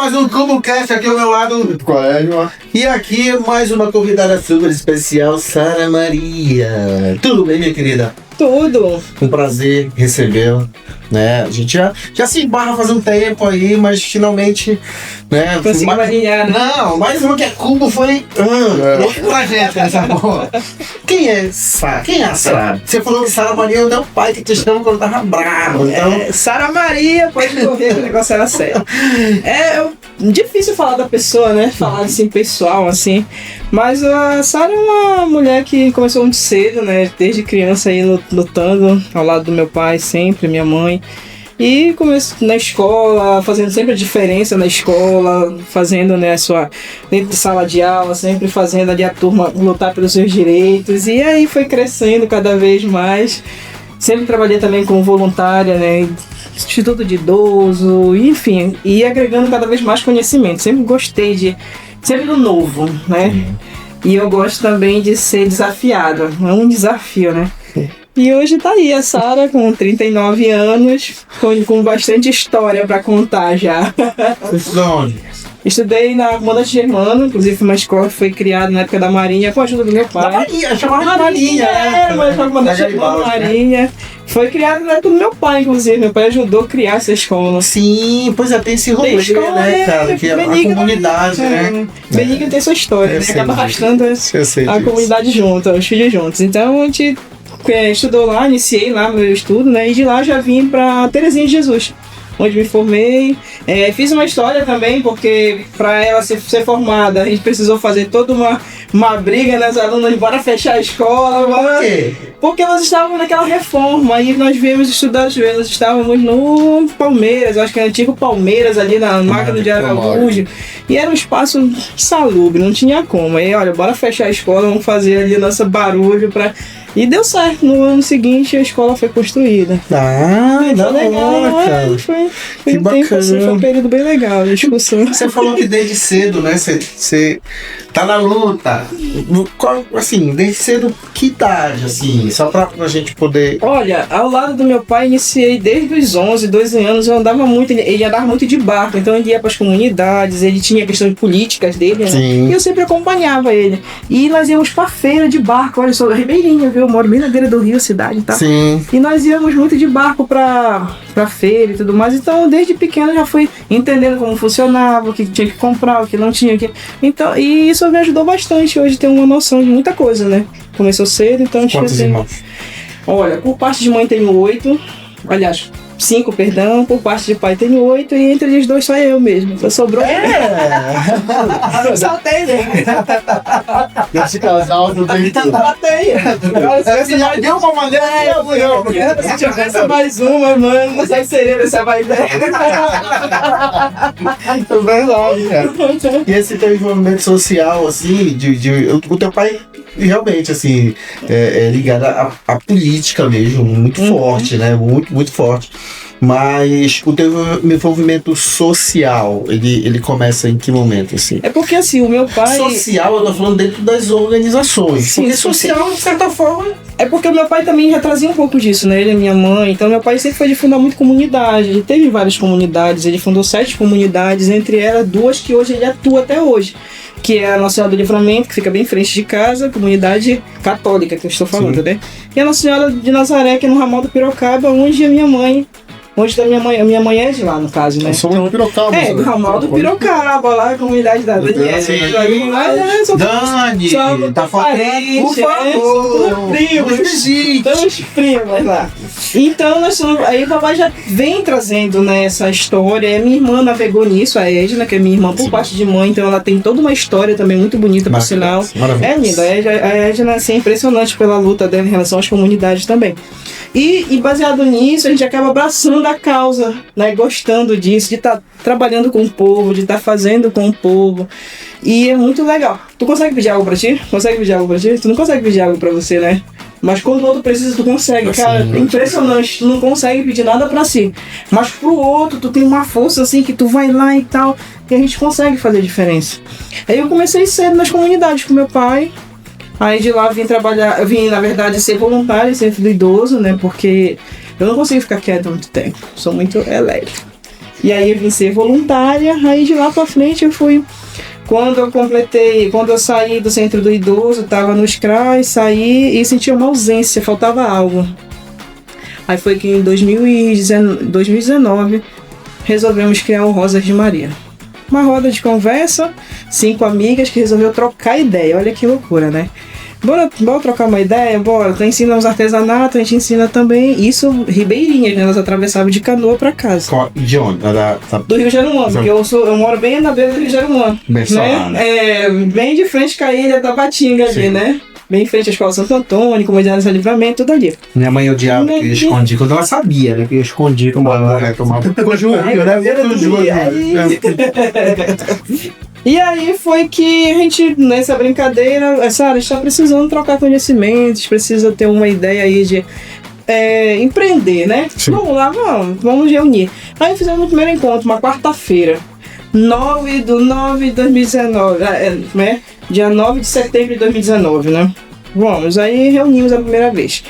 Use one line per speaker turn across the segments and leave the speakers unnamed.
mais um CuboCast aqui ao meu lado.
Qual é, João?
E aqui mais uma convidada super especial, Sara Maria. Tudo bem, minha querida?
Tudo.
Um prazer recebê-la, né? A gente já se embarra faz um tempo aí, mas finalmente, né?
Consegui alinhar, né?
Não, mais uma que é Cubo foi pra gente essa porra. Quem é Sara? Quem é a Sara? Você falou que Sara Maria é o meu pai que te chama quando tava bravo, então...
Sara Maria, pode correr, o negócio era sério. É difícil falar da pessoa, né? Falar assim, pessoal, assim. Mas a Sara é uma mulher que começou muito cedo, né? Desde criança aí lutando ao lado do meu pai sempre, minha mãe. E começou na escola, fazendo sempre a diferença na escola, fazendo, né, dentro de sala de aula, sempre fazendo ali a turma lutar pelos seus direitos. E aí foi crescendo cada vez mais. Sempre trabalhei também como voluntária, né? Instituto de idoso, enfim, e agregando cada vez mais conhecimento. Sempre gostei sempre do novo, né? E eu gosto também de ser desafiada, é um desafio, né? E hoje tá aí a Sara com 39 anos, com bastante história para contar já.
Você estudou onde?
Estudei na Comandante Germano, inclusive uma escola que foi criada na época da Marinha, com a ajuda do meu pai.
Da Marinha, chamava de Marinha,
mas a Comandante Germano, Marinha. Foi criada na época do meu pai, inclusive. Meu pai ajudou a criar essa escola.
Sim, pois é, tem esse rolê, né, cara? Que a comunidade, né?
Benigno tem sua história, né? Acaba arrastando a comunidade junto, os filhos juntos. Então a gente estudou lá, iniciei lá meu estudo, né? E de lá já vim pra Terezinha de Jesus, onde me formei. Fiz uma história também, porque para ela ser formada, a gente precisou fazer toda uma briga nas alunas, bora fechar a escola.
Por quê?
Porque elas estavam naquela reforma, aí nós viemos estudar, elas estávamos no Palmeiras, eu acho que era antigo Palmeiras, ali na máquina de Araújo, e era um espaço salubre, não tinha como. Aí, olha, bora fechar a escola, vamos fazer ali nosso barulho pra... E deu certo, no ano seguinte a escola foi construída.
Foi legal, cara.
Foi um tempo assim, foi um período bem legal de discussão.
Você falou que desde cedo, né, você tá na luta. Assim, desde cedo, que idade, assim, só pra gente poder...
Olha, ao lado do meu pai, iniciei desde os 11, 12 anos, eu andava muito, ele andava muito de barco, então ele ia pras comunidades, ele tinha questões políticas dele, né? E eu sempre acompanhava ele. E nós íamos pra feira de barco, olha só, Ribeirinha, viu? Eu moro bem na beira do rio, cidade, tá?
Sim.
E nós íamos muito de barco pra feira e tudo mais, então desde pequeno já fui entendendo como funcionava, o que tinha que comprar, o que não tinha que... Então, e isso me ajudou bastante hoje ter uma noção de muita coisa, né? Começou cedo, então...
Quantos irmãos?
Olha, por parte de mãe tenho 8, aliás, 5, perdão, por parte de pai tenho 8, e entre eles 2 só eu mesmo. Só sobrou. Saltei, né?
Esse casal não tem tudo.
Você já deu uma maneira se tivesse mais uma, mano, não sei se seria dessa vai ideia.
É verdade, cara. E esse teu envolvimento social, assim, o teu pai realmente, assim, é ligado à política mesmo, muito forte, né? Muito, muito forte. Mas o teu envolvimento social, ele começa em que momento, assim?
É porque, assim, o meu pai...
Social, eu tô falando dentro das organizações.
Sim,
porque social, de certa forma...
É porque o meu pai também já trazia um pouco disso, né? Ele e minha mãe. Então, meu pai sempre foi de fundar muito comunidade. Ele teve várias comunidades. Ele fundou 7 comunidades, entre elas 2 que hoje ele atua até hoje. Que é a Nossa Senhora do Livramento, que fica bem em frente de casa, comunidade católica que eu estou falando,
Sim.
né? E a Nossa Senhora de Nazaré, que é no ramal do Pirocaba, onde a minha mãe... Onde tá a minha mãe é de lá, no caso, né?
Eu sou muito Pirocaba.
Do ramal do Pirocaba, lá a comunidade da Daniela.
Dani, tá falando, por favor.
Estamos primos lá. Então, aí o papai já vem trazendo, né, essa história. A minha irmã navegou nisso, a Edna, que é minha irmã por parte de mãe, então ela tem toda uma história também muito bonita, por sinal. É linda, a Edna assim, é impressionante pela luta dela em relação às comunidades também. E baseado nisso, a gente acaba abraçando a causa, né? Gostando disso, de estar trabalhando com o povo, de estar fazendo com o povo. E é muito legal. Tu consegue pedir algo pra ti? Consegue pedir algo pra ti? Tu não consegue pedir algo pra você, né? Mas quando o outro precisa, tu consegue. Assim, cara, é impressionante. Tu não consegue pedir nada pra si. Mas pro outro, tu tem uma força assim, que tu vai lá e tal, e a gente consegue fazer diferença. Aí eu comecei cedo nas comunidades com meu pai. Aí de lá vim trabalhar, eu vim, na verdade, ser voluntária em centro do idoso, né? Porque eu não consigo ficar quieta muito tempo. Sou muito elétrica. E aí eu vim ser voluntária, aí de lá pra frente eu fui. Quando eu saí do centro do idoso, tava nos CRAs, saí e senti uma ausência, faltava algo. Aí foi que em 2019 resolvemos criar o Rosas de Maria. Uma roda de conversa, 5 amigas que resolveu trocar ideia, olha que loucura, né? Bora trocar uma ideia? Bora. Tu ensina os artesanatos, a gente ensina também. Isso, ribeirinhas, né? Nós atravessávamos de canoa pra casa.
De onde?
Do Rio Jaruano, porque eu moro bem na beira do Rio Jaruano.
Bem
né? Bem de frente com a ilha da Batinga ali, né? Bem em frente à Escola Santo Antônio, Comunidade de Livramento, tudo ali.
Minha mãe odiava que eu escondi, quando ela sabia, né? Que eu escondi, tomava junho, né?
E aí foi que a gente, nessa brincadeira, Sara, a gente tá precisando trocar conhecimentos, precisa ter uma ideia aí de empreender, né?
Sim.
Vamos lá, vamos reunir. Aí fizemos o primeiro encontro, uma quarta-feira, 9/9/2019, né? Dia 9 de setembro de 2019, né? Vamos, aí reunimos a primeira vez.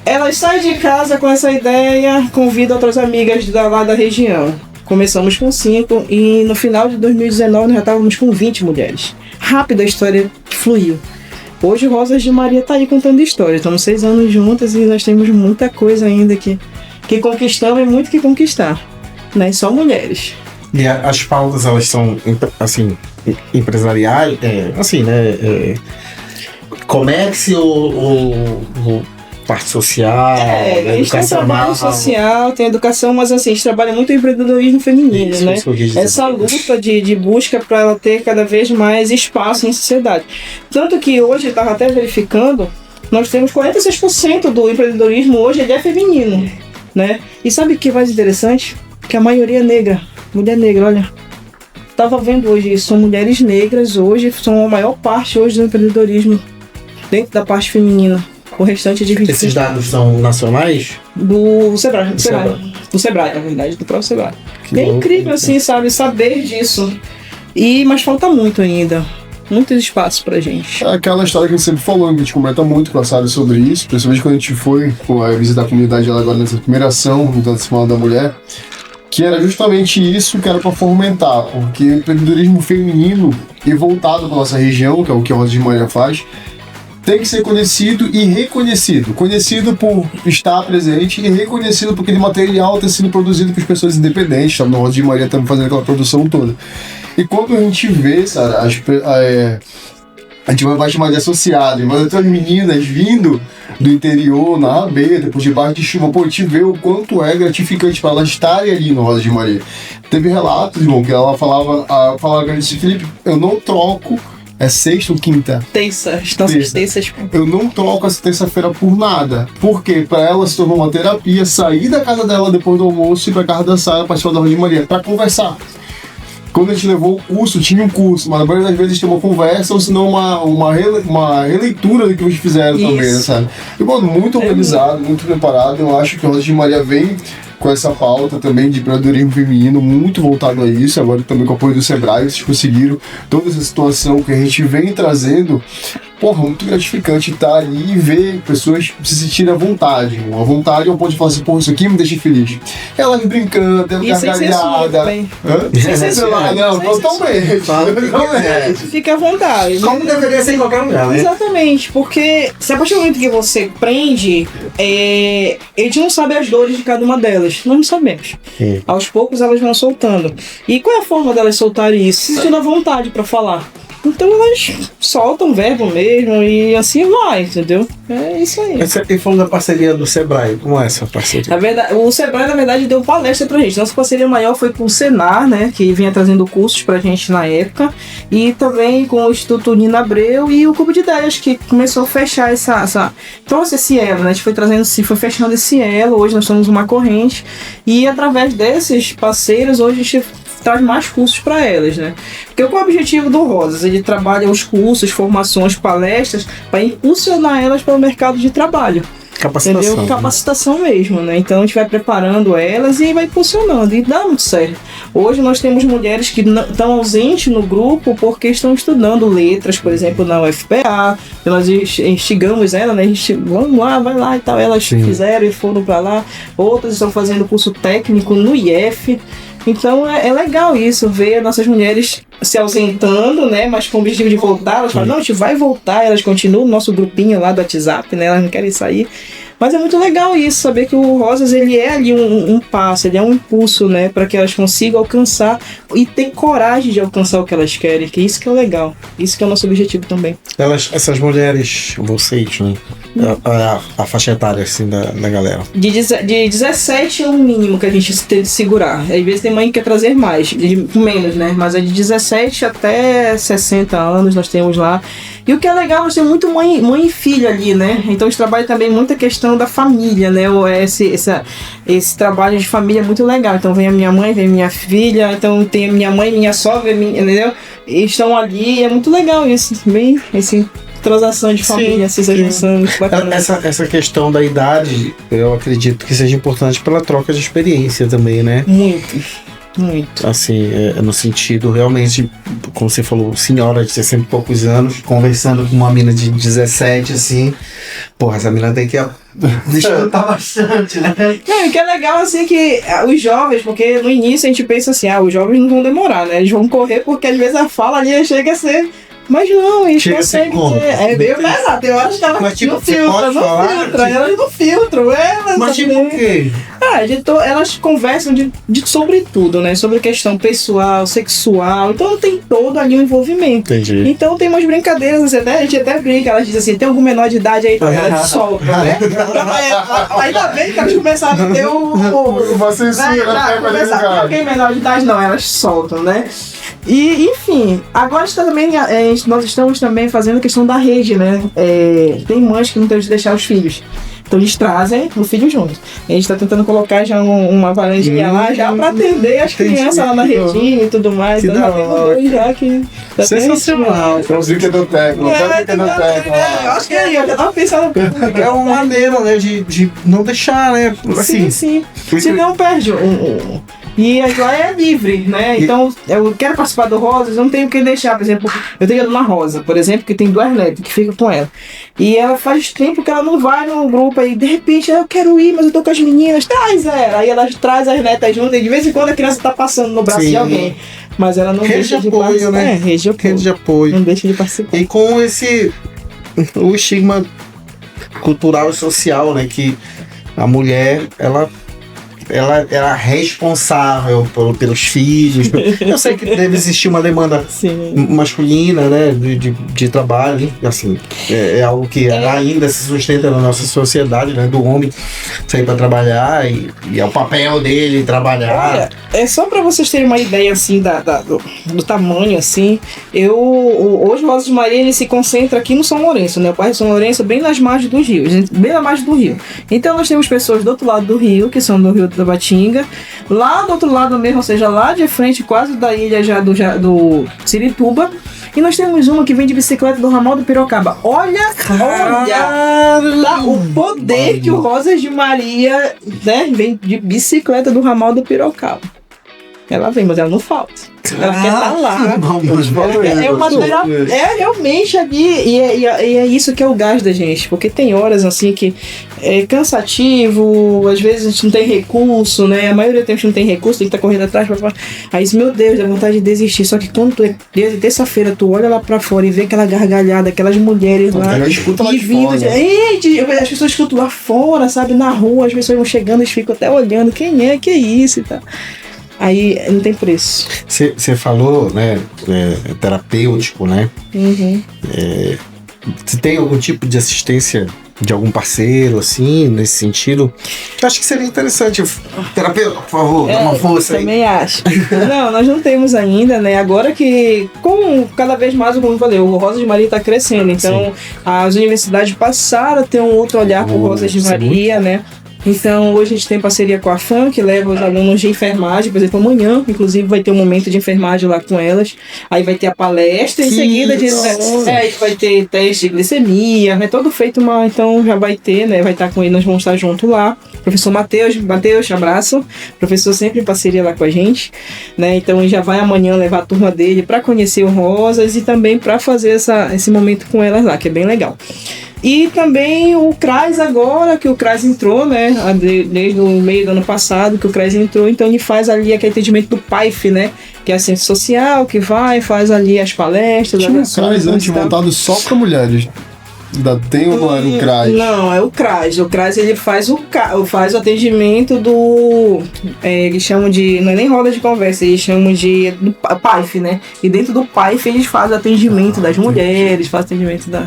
Elas saem de casa com essa ideia, convidam outras amigas lá da região. Começamos com 5 e no final de 2019 nós já estávamos com 20 mulheres. Rápida a história fluiu. Hoje Rosas de Maria está aí contando história. Estamos 6 anos juntas e nós temos muita coisa ainda que conquistamos e muito que conquistar. Né? Só mulheres.
E as pautas, elas são, assim, empresariais, assim, né? Comércio ou parte social,
a gente tem trabalho social, tem educação, mas assim, a gente trabalha muito o empreendedorismo feminino,
isso,
né? Essa luta de busca para ela ter cada vez mais espaço em sociedade. Tanto que hoje, eu estava até verificando, nós temos 46% do empreendedorismo hoje ele é feminino, né? E sabe o que é mais interessante? Que a maioria é negra, mulher negra, olha. Estava vendo hoje isso, são mulheres negras hoje, são a maior parte hoje do empreendedorismo, dentro da parte feminina. O restante é dividido.
Esses dados são nacionais?
Do Sebrae. Do Sebrae, na verdade, do próprio Sebrae. É incrível, assim, sabe, saber disso. Mas falta muito ainda. Muitos espaços pra gente.
É aquela história que a gente sempre falou, que a gente comenta muito com a Sara sobre isso, principalmente quando a gente foi visitar a comunidade agora nessa primeira ação, da Semana da Mulher, que era justamente isso que era para fomentar, porque o empreendedorismo feminino e voltado para nossa região, que é o que a Rosas de Maria faz, tem que ser conhecido e reconhecido. Conhecido por estar presente e reconhecido por aquele material ter sido produzido por pessoas independentes. Tá? No Rosas de Maria estamos fazendo aquela produção toda. E quando a gente vê, Sara, a gente vai chamar de associado, mas outras meninas vindo do interior, na AB, depois de baixo de chuva, pô, a gente vê o quanto é gratificante para elas estarem ali no Rosas de Maria. Teve relatos, irmão, que ela falava com esse Felipe, eu não troco. É sexta ou quinta?
Terça, terças.
Eu não troco essa terça-feira por nada. Porque pra ela se tornou uma terapia, sair da casa dela depois do almoço e ir pra casa da Sara, participar da Rosas de Maria, pra conversar. Quando a gente levou o curso, tinha um curso, mas na maioria das vezes tem uma conversa ou senão uma releitura do que vocês fizeram também, né, sabe? E, mano, muito organizado, muito preparado. Eu acho que a Rosas de Maria vem com essa pauta também de empreendedorismo feminino, muito voltado a isso. Agora também com o apoio do Sebrae, vocês conseguiram toda essa situação que a gente vem trazendo. Porra, muito gratificante estar ali e ver pessoas se sentirem à vontade. A vontade é um ponto de falar assim, porra, isso aqui me deixa feliz. Ela brincando, dando gargalhada. Não, totalmente.
Fica à vontade.
Como deveria ser em qualquer lugar, né?
Exatamente, porque se a partir do momento que você prende, a gente não sabe as dores de cada uma delas. Nós não sabemos. Sim. Aos poucos elas vão soltando. E qual é a forma delas soltarem isso? Sentindo a vontade pra falar. Então elas soltam o verbo mesmo e assim vai, entendeu? É isso aí.
E falando da parceria do Sebrae, como é essa parceria?
O Sebrae, na verdade, deu palestra pra gente. Nossa parceria maior foi com o Senar, né? Que vinha trazendo cursos pra gente na época. E também com o Instituto Nina Abreu e o Cubo de Ideias, que começou a fechar trouxe esse elo, né? A gente foi fechando esse elo. Hoje nós somos uma corrente. E através desses parceiros, hoje a gente traz mais cursos para elas, né? Porque qual é o objetivo do Rosas? Ele trabalha os cursos, formações, palestras para impulsionar elas para o mercado de trabalho.
Capacitação.
Entendeu? Capacitação mesmo, né? Então a gente vai preparando elas e vai impulsionando e dá muito certo. Hoje nós temos mulheres que estão ausentes no grupo porque estão estudando letras, por exemplo, na UFPA. Nós instigamos ela, né? A gente, vamos lá, vai lá e tal. Elas fizeram e foram para lá. Outras estão fazendo curso técnico no IF. Então é legal isso, ver nossas mulheres se ausentando, né? Mas com o objetivo de voltar, elas falam, não, a gente vai voltar, elas continuam no nosso grupinho lá do WhatsApp, né? Elas não querem sair. Mas é muito legal isso, saber que o Rosas, ele é ali um passo, ele é um impulso, né? Para que elas consigam alcançar e ter coragem de alcançar o que elas querem, que isso que é legal. Isso que é o nosso objetivo também.
Essas mulheres, vocês, né? A faixa etária, assim, da galera.
De 17 é o mínimo que a gente tem de segurar. Às vezes tem mãe que quer trazer mais, menos, né? Mas é de 17 até 60 anos nós temos lá. E o que é legal, nós temos muito mãe e filha ali, né? Então a gente trabalha também muito a questão da família, né? Esse trabalho de família é muito legal. Então vem a minha mãe, vem a minha filha, então tem a minha mãe, minha sogra, entendeu? E estão ali, é muito legal isso. Bem, assim, transação de família, essa junção, muito bacana.
Essa questão da idade, eu acredito que seja importante pela troca de experiência também, né?
Muito.
Assim, no sentido realmente, como você falou, senhora de 60 e poucos anos, conversando com uma mina de 17, assim, porra, essa mina tem que desfrutar bastante, né?
Que é legal, assim, que os jovens, porque no início a gente pensa assim, os jovens não vão demorar, né? Eles vão correr porque às vezes a fala ali chega a ser... Mas não, eles conseguem ser. É meio pesado. Tem horas que elas não filtram. Elas não filtram.
Mas tipo o quê?
Elas conversam sobre tudo, né? Sobre questão pessoal, sexual. Então tem todo ali um envolvimento.
Entendi.
Então tem umas brincadeiras, assim, a gente até brinca, elas dizem assim, tem algum menor de idade aí, elas soltam, né? Ainda bem que elas começaram a ter
uma censura,
tem alguém menor de idade, não, elas soltam, né? E, enfim, agora nós estamos também fazendo a questão da rede, né? Tem mães que não tem onde deixar os filhos. Então eles trazem o filho junto. A gente está tentando colocar já uma varandinha lá, já para atender as crianças lá na redinha e tudo mais.
Que
então já tem dois já que...
Sensacional.
Então os brinquedoteco,
eu acho que eu já tava pensando...
É uma maneira, né, de não deixar, né? Assim,
sim. Se não perde E lá é livre, né? Então, eu quero participar do Rosas, não tenho que deixar. Por exemplo, eu tenho a Dona Rosa, por exemplo, que tem 2 netos, que fica com ela. E ela faz tempo que ela não vai no grupo, aí de repente, eu quero ir, mas eu tô com as meninas, traz ela. Aí ela traz as netas juntas, e de vez em quando a criança tá passando no braço de alguém. Mas ela não deixa de participar.
Né?
Rede de apoio. Não deixa de participar.
E com o estigma cultural e social, né? Que a mulher, ela era responsável pelos filhos. Eu sei que deve existir uma demanda masculina, né, de trabalho, assim, é algo que ainda se sustenta na nossa sociedade, né, do homem sair para trabalhar e é o papel dele trabalhar.
Olha, só para vocês terem uma ideia, assim, do tamanho, assim, hoje o Rosas de Maria, ele se concentra aqui no São Lourenço, né, o bairro São Lourenço, bem nas margens dos rios, bem na margem do rio. Então nós temos pessoas do outro lado do rio, que são do Rio da Batinga, lá do outro lado mesmo, ou seja, lá de frente, quase da ilha já do Sirituba, e nós temos uma que vem de bicicleta do ramal do Pirocaba. Olha o poder que o Rosas de Maria, né, vem de bicicleta do ramal do Pirocaba. Ela vem, mas ela não falta. Ela quer estar lá. Realmente ali. E é isso que é o gás da gente. Porque tem horas assim que é cansativo, às vezes a gente não tem recurso, né? A maioria do tempo a gente não tem recurso, tem que estar correndo atrás. Aí, meu Deus, dá vontade de desistir. Só que quando tu terça-feira, tu olha lá pra fora e vê aquela gargalhada, aquelas mulheres lá.
Ela escuta lá
e
de
vindo.
fora.
As pessoas escutam lá fora, sabe? Na rua, as pessoas vão chegando, eles ficam até olhando. Quem é? Que é isso e tal. Aí não tem preço.
Você falou, né, terapêutico, né?
Uhum.
Você tem algum tipo de assistência de algum parceiro, assim, nesse sentido? Eu acho que seria interessante. Terapeuta, por favor, dá uma força aí.
Também acho. Não, nós não temos ainda, né? Agora que, com cada vez mais, como eu falei, o Rosas de Maria está crescendo. Então, as universidades passaram a ter um outro olhar para o Rosas de Maria, né? Então, hoje a gente tem parceria com a FAM, que leva os alunos de enfermagem. Por exemplo, amanhã, inclusive, vai ter um momento de enfermagem lá com elas. Aí vai ter a palestra, em seguida vai ter teste de glicemia, né? Todo feito então já vai ter, né? Vai estar com ele, nós vamos estar junto lá. Professor Matheus, abraço. Professor sempre em parceria lá com a gente, né? Então, ele já vai amanhã levar a turma dele para conhecer o Rosas e também para fazer esse momento com elas lá, que é bem legal. E também o CRAS agora, que o CRAS entrou, né? Desde o meio do ano passado que o CRAS entrou, então ele faz ali aquele atendimento do PAIF, né? Que é a ciência social, que faz ali as palestras.
Tinha um CRAS antes montado só para mulheres. Ainda tem ou não era o CRAS?
Não, é o CRAS. O CRAS ele faz o atendimento do. Eles chamam de. Não é nem roda de conversa, eles chamam de. Do PAIF, né? E dentro do PAIF eles fazem o atendimento das mulheres, fazem atendimento da.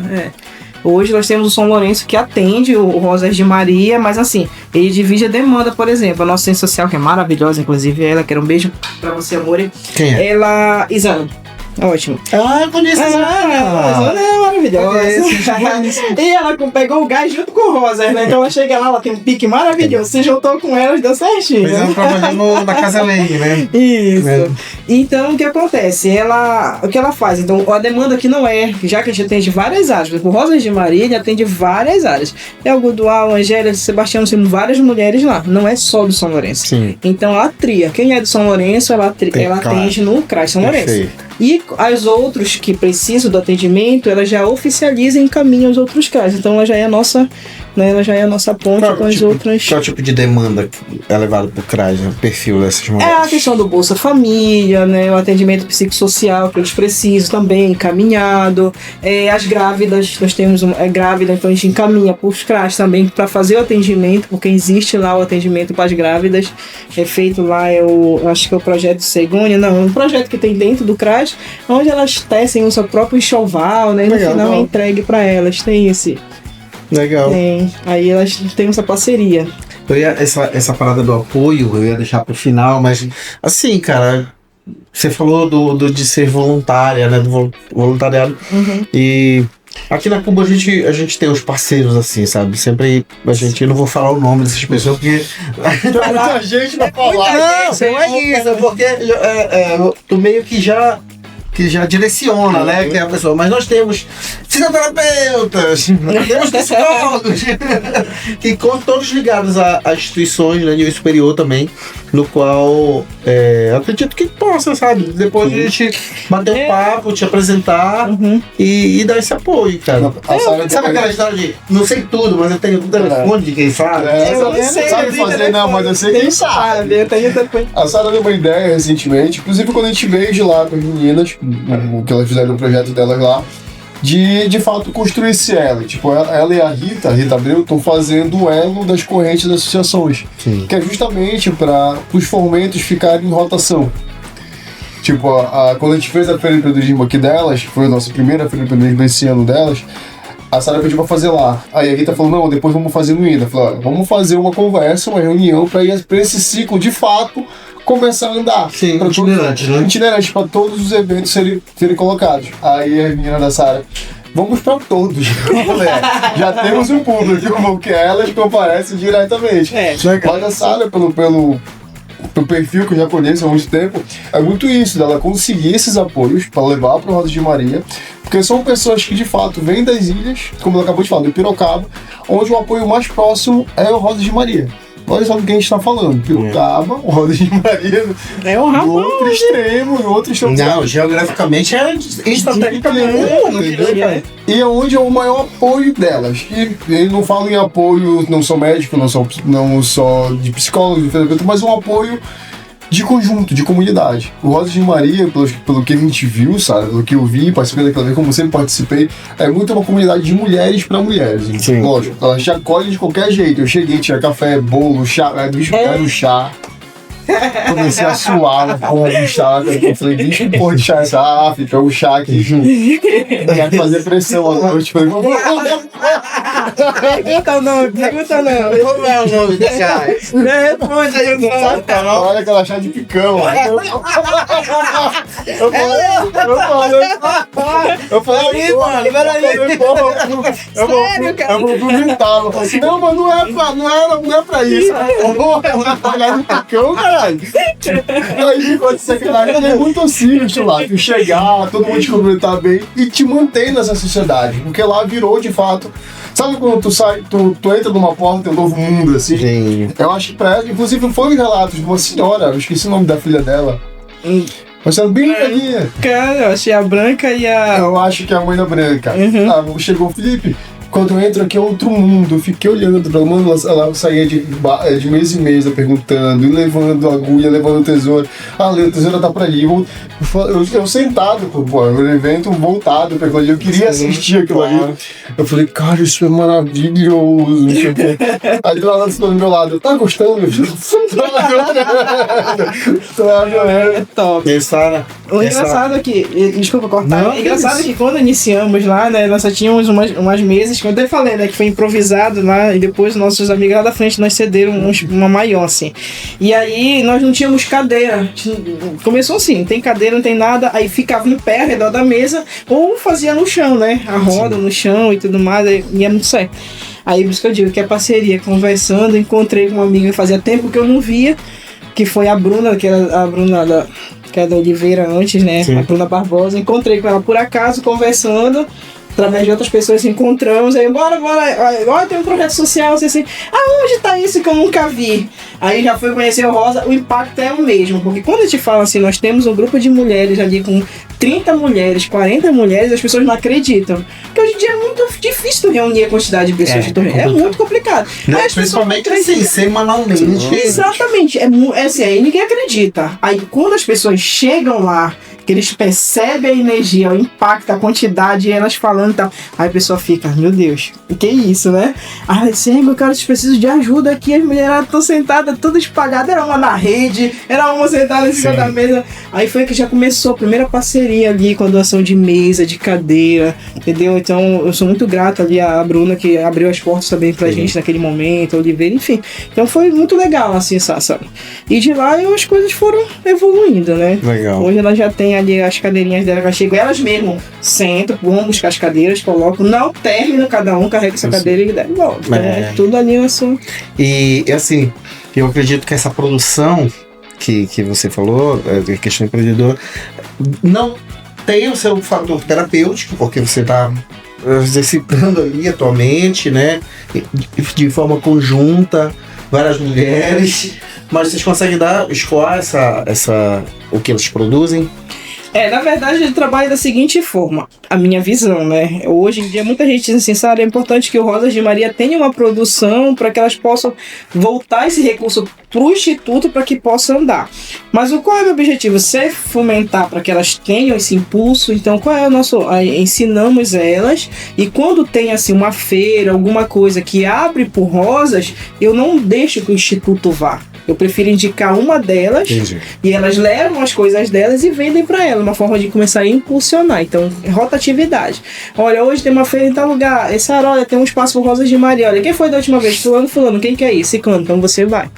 Hoje nós temos o São Lourenço que atende o Rosas de Maria, mas assim, ele divide a demanda, por exemplo. A nossa ciência social, que é maravilhosa, inclusive ela, quero um beijo pra você, amor.
Quem é?
Ela. Isana. Ótimo.
Eu conheço essa.
Isana é maravilhosa. E ela pegou o gás junto com o Rosas, né? Então ela chega lá, ela tem um pique maravilhoso. Você juntou com elas, deu certinho.
Mas ela trabalhou na Casa Lei, né?
Isso. Então o que acontece? O que ela faz? Então a demanda aqui não é, já que a gente atende várias áreas. Por exemplo, o Rosas de Maria ele atende várias áreas. É o Godual, Angélia, Sebastião, temos várias mulheres lá. Não é só do São Lourenço.
Sim.
Então ela tria. Quem é do São Lourenço, ela atende no CRAS São Lourenço. E as outros que precisam do atendimento, ela já oficializa e encaminha os outros CRAS. Então ela já é a nossa, né, ponte com as outras.
Qual tipo de demanda é levado pro CRAS, né? O perfil dessas mulheres?
É a questão do Bolsa Família, né, o atendimento psicossocial que eles precisam também, encaminhado. As grávidas, nós temos grávida, então a gente encaminha para os CRAS também para fazer o atendimento, porque existe lá o atendimento para as grávidas. É feito lá, acho que é o projeto Segônia, não, é um projeto que tem dentro do CRAS, onde elas tecem o seu próprio enxoval, né? E no final é entregue para elas. Tem esse.
Legal.
Aí elas têm essa parceria.
Essa parada do apoio, eu ia deixar pro final, mas assim, cara, você falou de ser voluntária, né? Do voluntariado.
Uhum.
E aqui na Cuba a gente tem os parceiros assim, sabe? Sempre eu não vou falar o nome dessas pessoas porque
Muita gente vai falar.
não é isso, é porque tu meio que já direciona, né? Que é a pessoa. Mas nós temos fisioterapeutas, temos psicólogos, que todos ligados a instituições, né, nível superior também, no qual acredito que possa, sabe? Depois a gente bater um papo, te apresentar e dar esse apoio, cara. Sabe aquela história de não sei tudo, mas eu tenho o telefone de quem sabe?
Sabe fazer, não, mas eu sei quem sabe. A Sara deu uma ideia recentemente, inclusive quando a gente veio de lá com as meninas, que elas fizeram no projeto delas lá, de fato construir esse elo. Tipo, ela e a Rita Abreu, estão fazendo o elo das correntes das associações. Sim. Que é justamente para os fomentos ficarem em rotação. Tipo, quando a gente fez a Feira de Empreendedorismo aqui delas, foi a nossa primeira Feira de Empreendedorismo esse ano delas, a Sara pediu pra fazer lá. Aí a Rita falou, não, depois vamos fazer no INA. Eu falei, olha, vamos fazer uma conversa, uma reunião pra esse ciclo, de fato, começar a andar.
Sim, itinerante, né?
Itinerante, pra todos os eventos serem colocados. Aí a menina da Sara, vamos pra todos. Já temos um público, porque elas comparecem diretamente. Olha a Sara, pelo perfil que eu já conheço há muito tempo, é muito isso, dela conseguir esses apoios para levar para o Rosas de Maria, porque são pessoas que de fato vêm das ilhas, como ela acabou de falar, do Pirocaba, onde o apoio mais próximo é o Rosas de Maria. Olha só do que a gente está falando. Pirocaba, o Rosas de Maria,
no
outro extremo, no outro extremo.
Não, geograficamente estrategicamente.
E é onde é o maior apoio delas. E eu não falo em apoio, não sou médico, não só de psicólogo, de terapeuta, mas um apoio de conjunto, de comunidade. O Rosas de Maria, pelo que a gente viu, sabe, pelo que eu vi, participei daquela vez, como sempre participei, é muito uma comunidade de mulheres para mulheres. Sim. Lógico, elas te acolhem de qualquer jeito. Eu cheguei, tinha café, bolo, chá, bicho, quero chá. Comecei a suar com o chá, eu falei, bicho, que porra de chá é essa? Fica o chá aqui. Quero fazer pressão à noite.
Pergunta não.
Como é o nome desse chá?
Responde aí,
olha aquela chá de picão. Eu falei, mano, peraí. Eu vou vomitar. Eu falei assim, não, mas não é pra isso. Eu vou olhar no picão, cara. Aí ficou de sacanagem. É muito simples lá, tu chegar, todo mundo te cumprimentar bem e te manter nessa sociedade, porque lá virou de fato. Sabe quando tu sai, tu entra numa porta, tem um novo mundo assim? Sim. Eu acho que pra ela, inclusive foram relatos de uma senhora, eu esqueci o nome da filha dela. Mas era bem legalzinha.
Cara, eu achei a Branca e a.
Eu acho que é a mãe da Branca. Chegou o Felipe. Quando eu entro aqui é outro mundo. Eu fiquei olhando pra ela, mano, ela saía de mesa em mesa perguntando, e levando agulha, levando tesoura. Ah, a tesoura tá pra ali. Eu sentado, pô, no evento voltado pra aquilo ali. Eu queria assistir aquilo ali. Eu falei, cara, isso é maravilhoso. Não sei o quê. Aí ela do meu lado, tá gostando, meu filho?
É top. O engraçado é que, desculpa cortar, o engraçado é que quando iniciamos lá, né, nós só tínhamos umas mesas, que eu até falei, né, que foi improvisado lá, e depois nossos amigos lá da frente nós cederam uma maior, assim. E aí nós não tínhamos cadeira. Começou assim, não tem cadeira, não tem nada, aí ficava em pé ao redor da mesa, ou fazia no chão, né, a roda no chão e tudo mais, e ia muito certo. Aí por isso que eu digo que é parceria, conversando, encontrei com uma amiga que fazia tempo que eu não via, que foi a Bruna, que era a Bruna que é da Oliveira antes, né? Sim. A Bruna Barbosa. Encontrei com ela por acaso, conversando, através de outras pessoas se encontramos, aí bora, olha, tem um projeto social, assim, aonde tá isso que eu nunca vi? Aí já fui conhecer o Rosa, o impacto é o mesmo, porque quando a gente fala assim, nós temos um grupo de mulheres ali com 30 mulheres, 40 mulheres, as pessoas não acreditam. Porque hoje em dia é muito difícil reunir a quantidade de pessoas que é muito complicado.
Não, principalmente assim, semanalmente.
Exatamente, é assim, aí ninguém acredita. Aí quando as pessoas chegam lá, que eles percebem a energia, o impacto, a quantidade, e elas falando e tal. Aí a pessoa fica, meu Deus, o que é isso, né? Ah, eu cara, eu preciso de ajuda aqui, as mulheradas estão sentadas, todas espalhadas, era uma na rede, era uma sentada em cima da mesa. Aí foi que já começou a primeira parceria ali com a doação de mesa, de cadeira, entendeu? Então eu sou muito grato ali à Bruna, que abriu as portas também pra gente naquele momento, a Oliveira, enfim. Então foi muito legal, assim, sabe? E de lá as coisas foram evoluindo, né?
Legal.
Hoje ela já tem ali as cadeirinhas dela, que chegam elas mesmo, sentam, vão buscar as cadeiras, colocam, não término, cada um carrega essa cadeira e devolve. É tudo ali na sua.
E assim, eu acredito que essa produção que você falou, a questão empreendedora, não tem o seu fator terapêutico, porque você está exercitando ali atualmente, né, de forma conjunta, várias mulheres, mas vocês conseguem escoar o que elas produzem?
Na verdade, ele trabalha da seguinte forma, a minha visão, né? Hoje em dia, muita gente diz assim, Sara, é importante que o Rosas de Maria tenha uma produção para que elas possam voltar esse recurso para o Instituto para que possa andar. Mas qual é o meu objetivo? Se fomentar para que elas tenham esse impulso, então qual é o nosso... Ensinamos elas, e quando tem assim uma feira, alguma coisa que abre por Rosas, eu não deixo que o Instituto vá. Eu prefiro indicar uma delas. Entendi. E elas levam as coisas delas e vendem para ela, uma forma de começar a impulsionar. Então, rotatividade. Olha, hoje tem uma feira em tal lugar. Olha, tem um espaço por Rosas de Maria. Olha, quem foi da última vez? Fulano, quem quer ir? Ciclano, então você vai.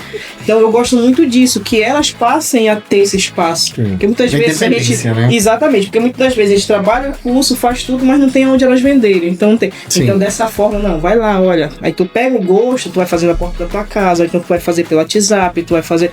Então, eu gosto muito disso, que elas passem a ter esse espaço. Sim. Porque muitas vezes a gente... Né? Exatamente, porque muitas vezes a gente trabalha o curso, faz tudo, mas não tem onde elas venderem. Então, então dessa forma, não, vai lá, olha. Aí tu pega o gosto, tu vai fazer na porta da tua casa, então tu vai fazer pelo WhatsApp, tu vai fazer,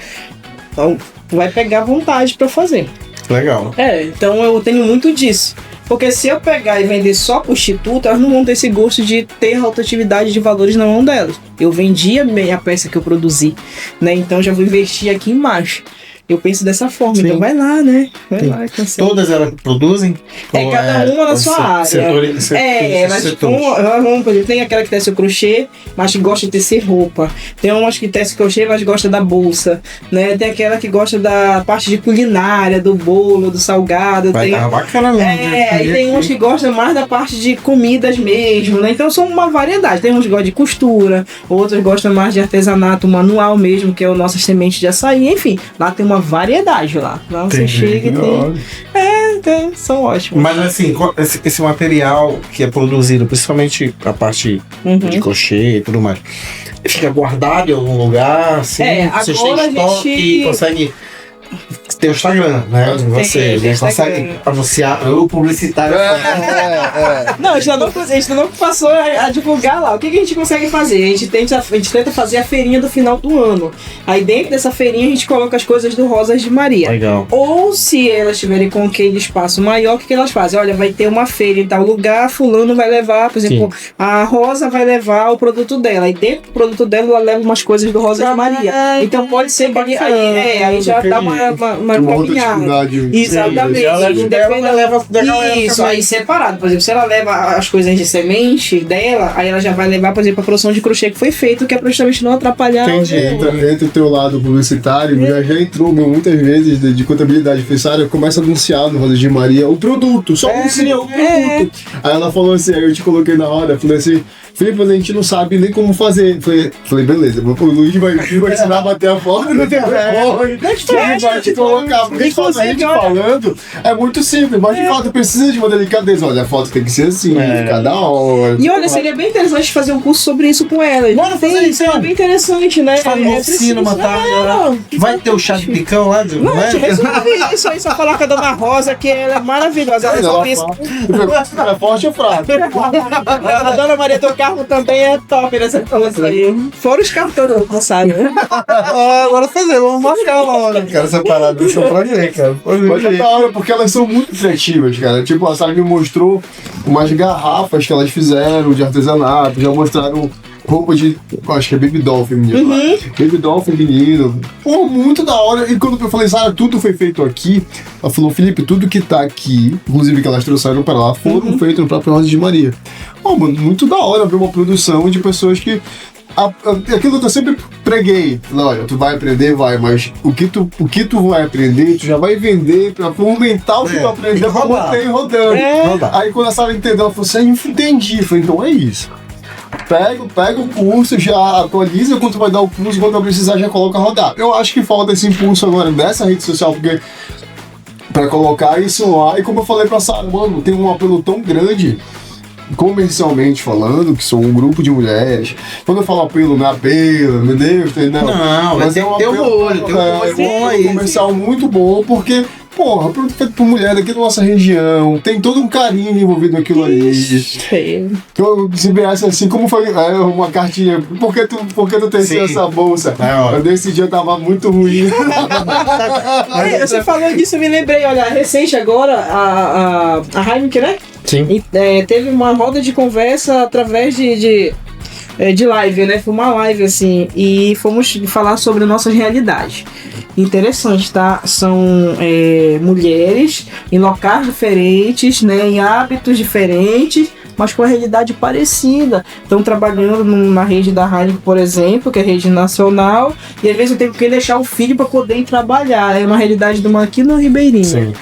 então tu vai pegar vontade para fazer.
Legal.
Então eu tenho muito disso, porque se eu pegar e vender só pro Instituto, elas não vão ter esse gosto de ter rotatividade de valores na mão delas. Eu vendi a peça que eu produzi, né? Então já vou investir aqui embaixo. Eu penso dessa forma, então vai lá, né? Vai lá,
todas elas produzem?
Cada uma na sua área. Mas tem aquela que tece o crochê, mas que gosta de tecer roupa. Tem umas que tece crochê, mas gosta da bolsa, né? Tem aquela que gosta da parte de culinária, do bolo, do salgado.
Bacana mesmo.
Aí tem umas que gostam mais da parte de comidas mesmo, né? Então são uma variedade. Tem uns que gostam de costura, outros gostam mais de artesanato manual mesmo, que é o nosso semente de açaí. Enfim, lá tem uma variedade lá. Lá você chega e tem. São ótimos.
Mas assim, esse material que é produzido, principalmente a parte de crochê e tudo mais, fica guardado em algum lugar, assim, vocês têm estoque e consegue ter o Instagram, né? Você consegue anunciar, o publicitário.
Não, a gente não passou a divulgar lá. O que a gente consegue fazer? A gente tenta fazer a feirinha do final do ano. Aí dentro dessa feirinha a gente coloca as coisas do Rosas de Maria.
Legal.
Ou se elas estiverem com aquele espaço maior, o que elas fazem? Olha, vai ter uma feira em tal lugar, fulano vai levar, por exemplo, a Rosa vai levar o produto dela. E dentro do produto dela ela leva umas coisas do Rosas de Maria. Então pode ser que aí já dá uma uma
Uma outra
caminhada.
dificuldade.
Exatamente.
Ela leva
Isso, aí separado. Por exemplo, se ela leva as coisas de semente dela, aí ela já vai levar, por exemplo, a produção de crochê que foi feito, que é pra justamente não atrapalhar.
Entendi.
Entra o teu lado publicitário, já entrou muitas vezes de contabilidade. Fez, começa a anunciar no Rosa de Maria o produto, só anuncia o produto. Aí ela falou assim, aí eu te coloquei na roda, falei assim, Felipe, a gente não sabe nem como fazer. Falei beleza, o Luiz vai ensinar a bater a porta no telefone. Ele vai te colocar. Porque a gente falando é muito simples, mas de fato precisa de uma delicadeza. Olha, a foto tem que ser assim, cada hora.
E olha, seria bem interessante fazer um curso sobre isso com ela.
Bora fazer isso,
é bem interessante, né?
Faz uma oficina, uma tarde. Vai ter o chá de picão lá?
Não, a gente resolve isso aí, só falar com a Dona Rosa, que ela é maravilhosa. Ela só pensa.
É forte ou fraco?
A Dona Maria do carro também é top nessa coisa aí. Fora os carros todos lançados.
Agora fazer, vamos marcar uma hora. Cara, essa parada do show pra ver, cara.
Mas é da hora, porque elas são muito criativas, cara. Tipo, a Sara me mostrou umas garrafas que elas fizeram de artesanato, já mostraram roupa de, acho que é Baby Doll feminino. Baby Doll feminino. Pô, muito da hora. E quando eu falei, Sara, tudo foi feito aqui, ela falou, Felipe, tudo que tá aqui, inclusive que elas trouxeram pra lá, foram feitos no próprio Rosa de Maria. Pô, mano, muito da hora ver uma produção de pessoas que aquilo que eu sempre preguei, olha, tu vai aprender, mas o que tu vai aprender, tu já vai vender pra fomentar o que tu aprendeu pra botar aí rodando. Aí quando a Sara entendeu, ela falou assim, entendi. Eu falei, então é isso. Pega o curso, já atualiza quando tu vai dar o curso, quando vai precisar já coloca a rodar. Eu acho que falta esse impulso agora dessa rede social, porque pra colocar isso lá, e como eu falei pra Sara, mano, tem um apelo tão grande comercialmente falando, que são um grupo de mulheres. Quando eu falo apelo, não é apelo, meu Deus, entendeu?
Não, mas tem um olho, tem um olho bom aí.
Comercial muito bom, porque, porra, produto feito por mulher daqui da nossa região, tem todo um carinho envolvido naquilo ali. Então, se viesse assim, como foi uma cartinha, por que tu teceu essa bolsa? Nesse dia tava muito ruim.
Você falou disso, eu me lembrei, olha, recente agora, a Heineken, né?
Sim.
Teve uma roda de conversa através de live, né? Foi uma live assim, e fomos falar sobre nossas realidades. Interessante, tá? São mulheres em locais diferentes, né? Em hábitos diferentes, mas com a realidade parecida. Estão trabalhando na rede da Heineken, por exemplo, que é a rede nacional, e às vezes eu tenho que deixar o filho para poder ir trabalhar. É uma realidade de uma aqui no Ribeirinho. Sim.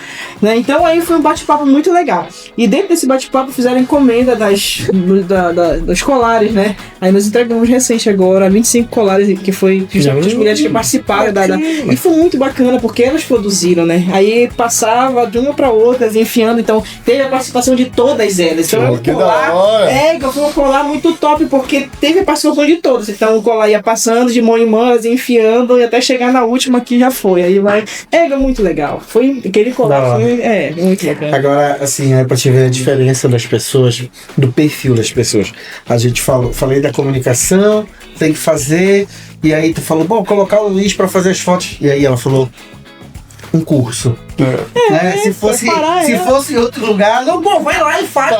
Né? Então aí foi um bate-papo muito legal. E dentro desse bate-papo fizeram encomenda dos colares, né? Aí nós entregamos recente agora 25 colares, que foi justamente as mulheres que participaram e foi muito bacana, porque elas produziram, né? Aí passava de uma para outra, enfiando, então teve a participação de todas elas. Então foi um colar muito top, porque teve a participação de todas. Então o colar ia passando de mão em mão, enfiando, e até chegar na última que já foi. Aí vai. Muito legal. Foi aquele colar, muito legal.
Agora, assim, pra te ver a diferença das pessoas, do perfil das pessoas. A gente falei da comunicação, tem que fazer, e aí tu falou, bom, colocar o Luiz pra fazer as fotos. E aí ela falou, um curso. Se fosse em outro lugar, não, bom, vai lá e faz.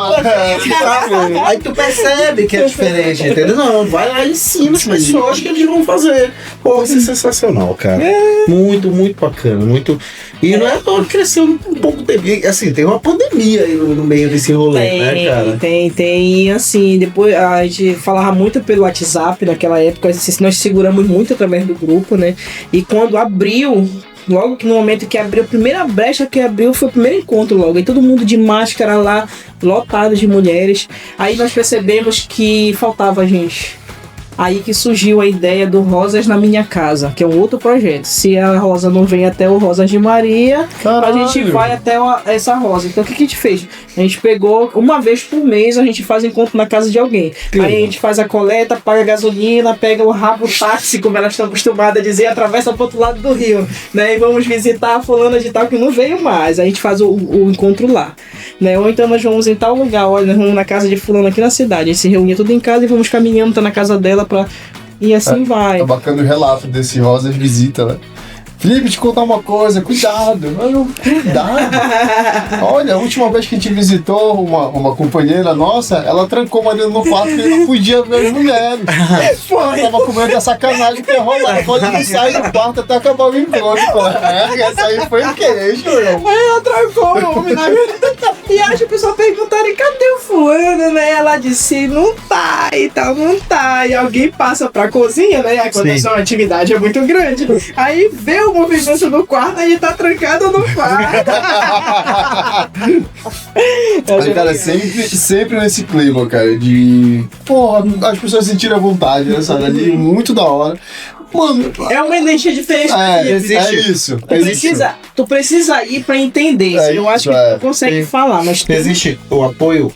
Aí tu percebe que é diferente, entendeu? Não, vai lá e ensina as pessoas que eles vão fazer. Pô, isso é sensacional, cara. Muito, muito bacana. Muito. E não é só cresceu um pouco, assim, tem uma pandemia aí no meio desse rolê, né, cara?
Tem. E assim, depois a gente falava muito pelo WhatsApp naquela época, nós seguramos muito através do grupo, né? E quando abriu, logo que no momento que abriu, a primeira brecha que abriu foi o primeiro encontro logo. E todo mundo de máscara lá, lotado de mulheres. Aí nós percebemos que faltava gente. Aí que surgiu a ideia do Rosas na Minha Casa, que é um outro projeto. Se a Rosa não vem até o Rosas de Maria, a gente vai até essa Rosa. Então o que a gente fez? A gente pegou, uma vez por mês, a gente faz encontro na casa de alguém. Aí a gente faz a coleta, paga a gasolina, pega o rabo táxi, como elas estão acostumadas a dizer, atravessa pro outro lado do rio, né? E vamos visitar a fulana de tal que não veio mais. Aí a gente faz o encontro lá, né? Ou então nós vamos em tal lugar, olha, nós vamos na casa de fulana aqui na cidade. A gente se reunia tudo em casa e vamos caminhando, tá na casa dela e assim vai.
Tá bacana o relato desse Rosas Visita, né? Felipe, te contar uma coisa, cuidado. Cuidado. Olha, a última vez que a gente visitou uma companheira nossa, ela trancou o marido no quarto porque ele não podia ver as mulheres. Ela tava com medo da sacanagem que ia rolar. Pode não sair do quarto até acabar o encontro. Essa aí foi o queixo, meu.
Aí ela trancou o homem na e acho que o pessoal perguntaram, cadê o fulano, né? Ela disse, não tá e tal, não tá. E alguém passa pra cozinha, né? Acontece uma atividade muito grande. Aí vê o movimento do quarto, aí tá trancado no quarto.
Aí, cara, sempre nesse clima, cara, de... Porra, as pessoas sentirem a vontade, né, sabe? Ali, muito da hora. Mano,
é uma energia diferente. Tu precisa ir pra entender. Eu acho que tu consegue falar, mas
existe o apoio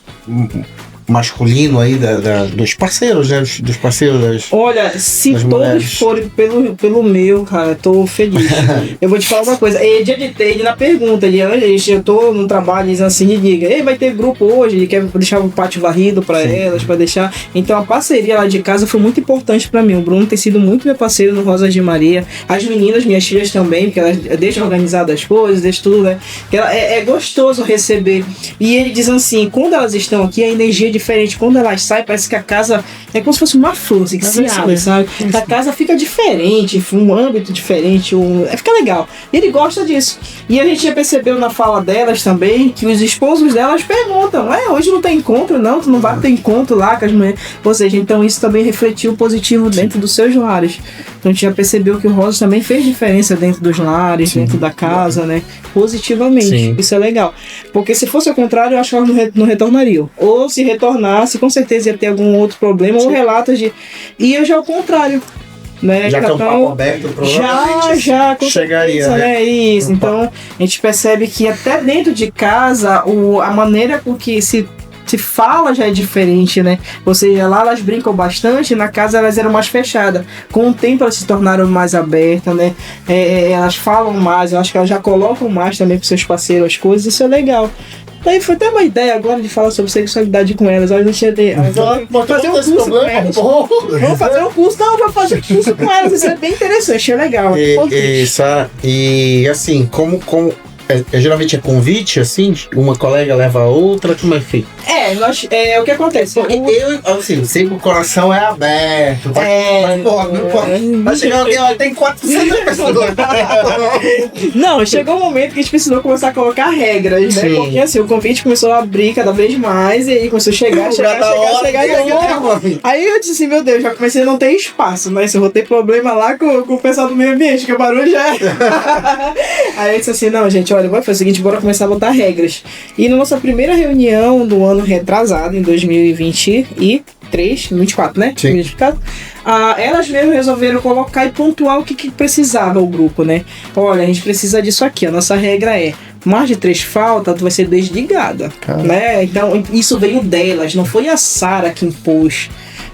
masculino aí dos parceiros, né? Dos parceiros
Olha, se todos mulheres forem pelo meu, cara, tô feliz. Eu vou te falar uma coisa. Ele editei na pergunta, eu tô num trabalho assim e diga, ei, vai ter grupo hoje, ele quer deixar o pátio varrido pra elas, pra deixar. Então a parceria lá de casa foi muito importante pra mim. O Bruno tem sido muito meu parceiro no Rosas de Maria. As meninas, minhas filhas também, porque elas deixam organizadas as coisas, deixam tudo, né? É gostoso receber. E ele diz assim, quando elas estão aqui, a energia diferente. Quando elas saem, parece que a casa é como se fosse uma flor, assim, que se abre, sabe? A casa fica diferente, um âmbito diferente, fica legal. E ele gosta disso. E a gente já percebeu na fala delas também que os esposos delas perguntam, hoje não tem encontro, não? Tu não vai ter encontro lá com as mulheres? Ou seja, então isso também refletiu positivo dentro dos seus lares. Então a gente já percebeu que o Rosas também fez diferença dentro dos lares, dentro da casa, né? Positivamente. Sim. Isso é legal. Porque se fosse ao contrário, eu acho que elas não retornariam. Ou se retornasse, com certeza ia ter algum outro problema, ou relatos de... E eu já ao contrário. Né?
Já que é um papo aberto, provavelmente
já
chegaria,
né? Isso. Então, a gente percebe que até dentro de casa, a maneira com que se fala já é diferente, né? Ou seja, lá elas brincam bastante, na casa elas eram mais fechadas. Com o tempo elas se tornaram mais abertas, né? Elas falam mais, eu acho que elas já colocam mais também com seus parceiros as coisas, isso é legal. Daí foi até uma ideia agora de falar sobre sexualidade com elas. Olha, não tinha ideia. Vamos fazer um curso com elas. Vamos fazer um curso. Não, vou fazer um curso com elas. Isso é bem interessante, é legal.
E assim, como geralmente é convite, assim, uma colega leva a outra, como é que fica?
O que acontece?
Eu, assim, sei que o coração é aberto. Mas chegar alguém, tem 400 pessoas.
Não, chegou um momento que a gente precisou começar a colocar regras, né? Sim. Porque assim, o convite começou a abrir cada vez mais, e aí começou a chegar. Aí eu disse assim, meu Deus, já comecei a não ter espaço, né? Se eu vou ter problema lá com o pessoal do meio ambiente, que o barulho já é. Aí eu disse assim, não, gente, olha, vai fazer o seguinte, bora começar a botar regras. E na nossa primeira reunião do ano retrasado, em 2024, né?
Sim.
Elas mesmo resolveram colocar e pontuar o que precisava o grupo, né? Olha, a gente precisa disso aqui, a nossa regra é mais de 3 faltas, tu vai ser desligada, né? Então, isso veio delas, não foi a Sara que impôs.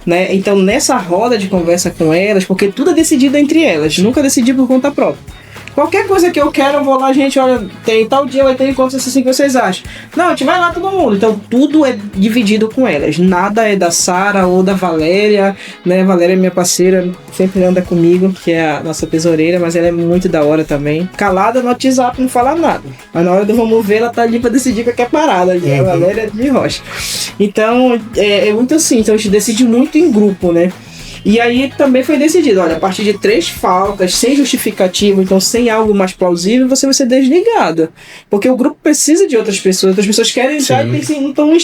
Né? Então, nessa roda de conversa com elas, porque tudo é decidido entre elas, nunca decidi por conta própria. Qualquer coisa que eu quero, eu vou lá, gente, olha, tem tal dia, vai ter encontro assim que vocês acham. Não, a gente vai lá todo mundo. Então, tudo é dividido com elas. Nada é da Sara ou da Valéria, né? Valéria é minha parceira, sempre anda comigo, que é a nossa tesoureira, mas ela é muito da hora também. Calada no WhatsApp, não fala nada. Mas na hora do vamos ver, ela tá ali pra decidir qualquer parada. Né? A Valéria é de rocha. Então, é muito assim. Então, a gente decide muito em grupo, né? E aí também foi decidido, olha, a partir de 3 faltas, sem justificativo, então sem algo mais plausível, você vai ser desligada. Porque o grupo precisa de outras pessoas querem entrar e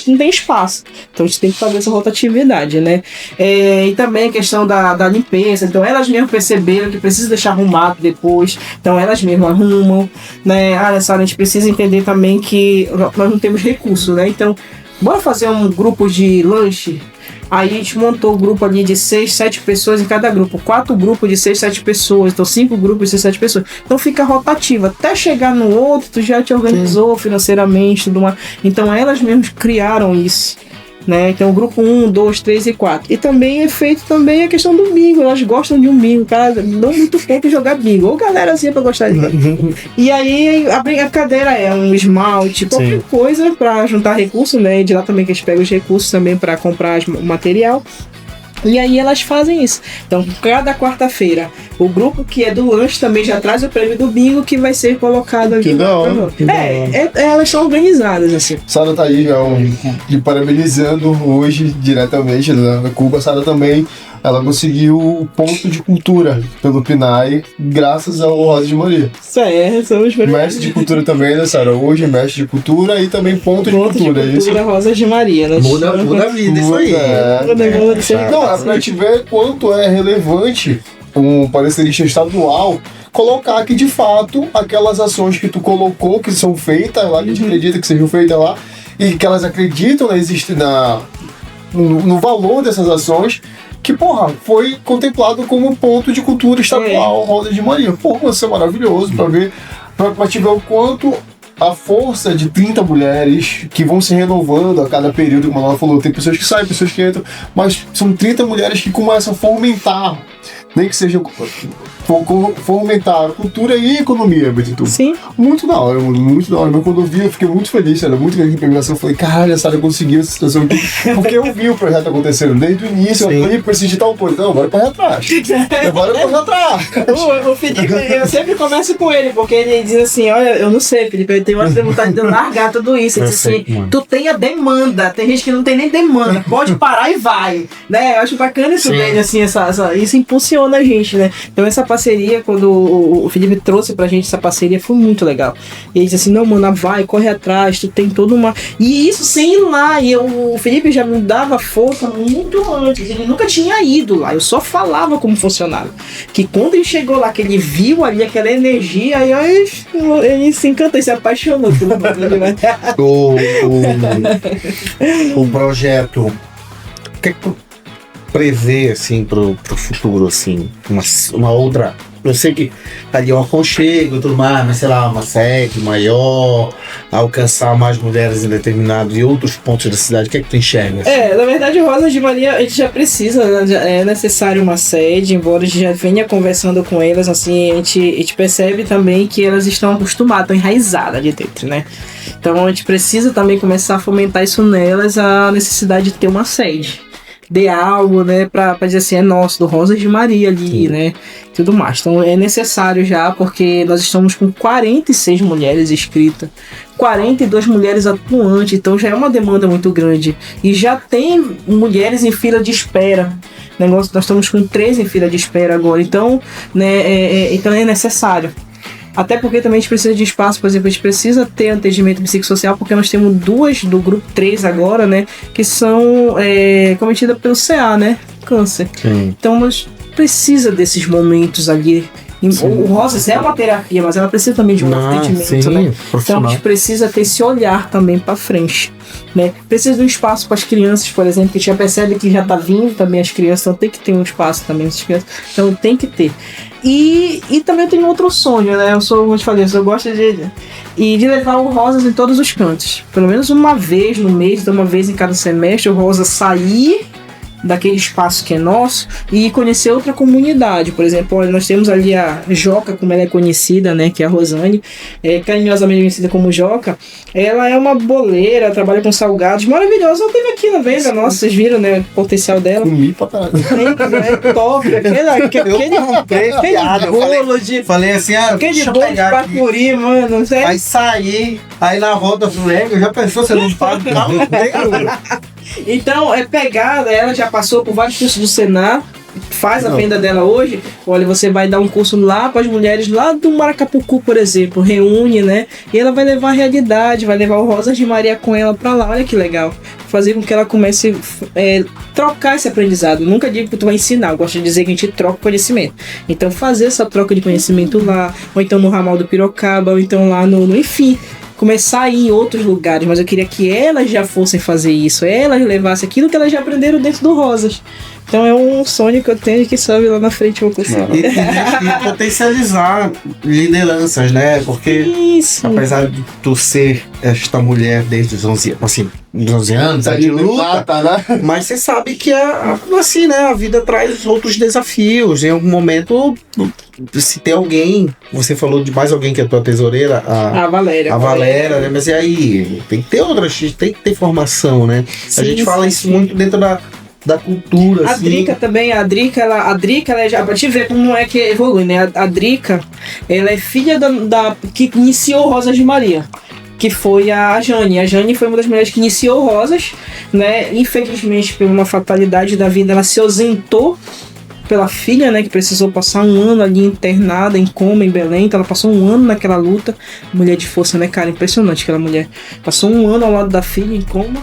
não tem espaço. Então a gente tem que fazer essa rotatividade, né? E também a questão da limpeza, então elas mesmas perceberam que precisa deixar arrumado depois, então elas mesmas arrumam, né? A gente precisa entender também que nós não temos recurso, né? Então, bora fazer um grupo de lanche. Aí a gente montou o grupo ali de 6, 7 pessoas em cada grupo. 4 grupos de 6, 7 pessoas. Então 5 grupos de 6, 7 pessoas. Então fica rotativo. Até chegar no outro, tu já te organizou financeiramente, tudo mais. Então elas mesmas criaram isso. Né? Então, grupo 1, 2, 3 e 4. E também é feito também a questão do bingo. Elas gostam de um bingo, cara. Dão muito tempo em jogar bingo. Ou galera assim pra gostar de bingo. E aí, a brincadeira é um esmalte, qualquer coisa pra juntar recursos, né? E de lá também que a gente pega os recursos também pra comprar o material. E aí elas fazem isso. Então, cada quarta-feira, o grupo que é do lanche também já traz o prêmio do bingo que vai ser colocado aqui.
Que da hora.
Elas são organizadas, assim.
Sara tá aí já te parabenizando hoje diretamente da Cuba. Sara também, ela conseguiu o ponto de cultura pelo PNAE graças ao Rosa de Maria.
Somos
Mestre de cultura também, né, Sara? Hoje mestre de cultura e também ponto de cultura, é isso?
Rosa de Maria, né?
Muda a vida isso aí.
Não, é pra gente ver quanto é relevante um palestrante estadual colocar que de fato aquelas ações que tu colocou que são feitas lá, que a gente acredita que sejam feitas lá e que elas acreditam no valor dessas ações, que, porra, foi contemplado como ponto de cultura estadual, Rosa de Maria. Porra, isso é maravilhoso pra ver, pra te ver o quanto a força de 30 mulheres que vão se renovando a cada período, como ela falou, tem pessoas que saem, pessoas que entram, mas são 30 mulheres que começam a fomentar, nem que seja fomentar a cultura e a economia, Betito.
Sim.
Muito da hora, muito da hora. Mas quando eu vi, eu fiquei muito feliz, era muito grande a premiação. Eu falei, caralho, a Sara conseguiu essa situação aqui. Porque eu vi o projeto acontecendo desde o início. Eu falei, preciso de tal coisa. Não, agora corre atrás. Agora eu corre atrás.
O Felipe, eu sempre começo com ele, porque ele diz assim, olha, eu não sei, Felipe, eu tenho uma vontade de largar tudo isso. Ele diz assim, tu tem a demanda, tem gente que não tem nem demanda, pode parar e vai. Né? Eu acho bacana isso dele, assim, isso impulsiona a gente, né? Então essa parceria, quando o Felipe trouxe pra gente essa parceria, foi muito legal. E ele disse assim, não, mano, vai, corre atrás, tu tem toda uma... E isso sem ir lá, e o Felipe já me dava força muito antes, ele nunca tinha ido lá, eu só falava como funcionário. Que quando ele chegou lá, que ele viu ali aquela energia, aí ele se encantou, se apaixonou pelo
o projeto, o que é que tu prevê, assim, pro futuro, assim, uma outra... Eu sei que ali é um aconchego e tudo mais, mas sei lá, uma sede maior, alcançar mais mulheres em determinados e outros pontos da cidade. O que é que tu enxerga?
Na verdade, o Rosa de Maria, a gente já precisa, é necessário uma sede, embora a gente já venha conversando com elas, assim, a gente percebe também que elas estão acostumadas, estão enraizadas ali dentro, né? Então a gente precisa também começar a fomentar isso nelas, a necessidade de ter uma sede. De algo, né, pra dizer assim, é nosso, do Rosa de Maria ali, né, tudo mais. Então é necessário já, porque nós estamos com 46 mulheres inscritas, 42 mulheres atuantes, então já é uma demanda muito grande. E já tem mulheres em fila de espera. Nós estamos com 3 em fila de espera agora, então, né, então é necessário. Até porque também a gente precisa de espaço, por exemplo, a gente precisa ter atendimento psicossocial, porque nós temos 2 do grupo 3 agora, né, que são cometidas pelo CA, né, câncer. Sim. Então nós precisa desses momentos ali. O Rosas é uma terapia, mas ela precisa também de um atendimento, né? Então a gente precisa ter esse olhar também para frente, né? Precisa de um espaço para as crianças, por exemplo, que a gente já percebe que já tá vindo também as crianças, então tem que ter um espaço também para as crianças, então tem que ter. E também eu tenho outro sonho, né? Como eu te falei, eu gosto de levar o Rosas em todos os cantos, pelo menos uma vez no mês, então uma vez em cada semestre, o Rosa sair daquele espaço que é nosso e conhecer outra comunidade. Por exemplo, nós temos ali a Joca, como ela é conhecida, né, que é a Rosane, carinhosamente conhecida como Joca. Ela é uma boleira, trabalha com salgados, maravilhosa. Ela teve aqui na venda, nossa, vocês viram, né, o potencial dela.
Comi pra caralho.
É top, aquele bolo de...
Falei assim,
aquele bolo de bacuri, mano.
Aí saí, aí na volta do Lego, já pensou se eu não pago?
Então, pegada, ela já passou por vários cursos do Senar, faz a venda dela hoje. Olha, você vai dar um curso lá para as mulheres lá do Maracapucu, por exemplo, reúne, né? E ela vai levar a realidade, vai levar o Rosa de Maria com ela para lá. Olha que legal. Fazer com que ela comece a trocar esse aprendizado. Nunca digo que tu vai ensinar, eu gosto de dizer que a gente troca conhecimento. Então, fazer essa troca de conhecimento lá, ou então no ramal do Pirocaba, ou então lá enfim, começar a ir em outros lugares, mas eu queria que elas já fossem fazer isso, elas levassem aquilo que elas já aprenderam dentro do Rosas. Então é um sonho que eu tenho que sabe lá na frente eu vou conseguir.
E potencializar lideranças, né? Porque apesar de tu ser esta mulher desde os 11 anos, de luta, né? Mas você sabe que assim, né? A vida traz outros desafios. Em algum momento, se tem alguém, você falou de mais alguém que é a tua tesoureira,
a Valéria.
A Valéria, né? Mas e aí? Tem que ter outras, tem que ter formação, né?
Sim,
a gente fala isso muito dentro da cultura,
A
assim.
Drica também, a Drica, ela já, pra te ver como é que evolui, né? A Drica, ela é filha da que iniciou Rosas de Maria, que foi a Jane. A Jane foi uma das mulheres que iniciou Rosas, né? Infelizmente, por uma fatalidade da vida, ela se ausentou pela filha, né? Que precisou passar um ano ali internada, em coma, em Belém. Então ela passou um ano naquela luta. Mulher de força, né, cara? Impressionante aquela mulher. Passou um ano ao lado da filha, em coma.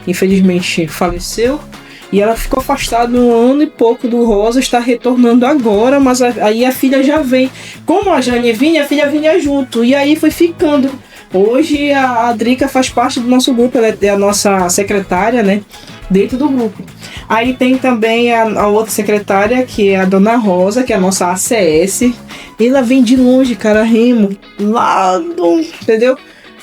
Infelizmente, faleceu. E ela ficou afastada um ano e pouco do Rosa, está retornando agora, mas aí a filha já vem. Como a Jane vinha, a filha vinha junto. E aí foi ficando. Hoje a Drica faz parte do nosso grupo, ela é a nossa secretária, né? Dentro do grupo. Aí tem também a outra secretária, que é a Dona Rosa, que é a nossa ACS. E ela vem de longe, cara, remo. Lá do... Entendeu?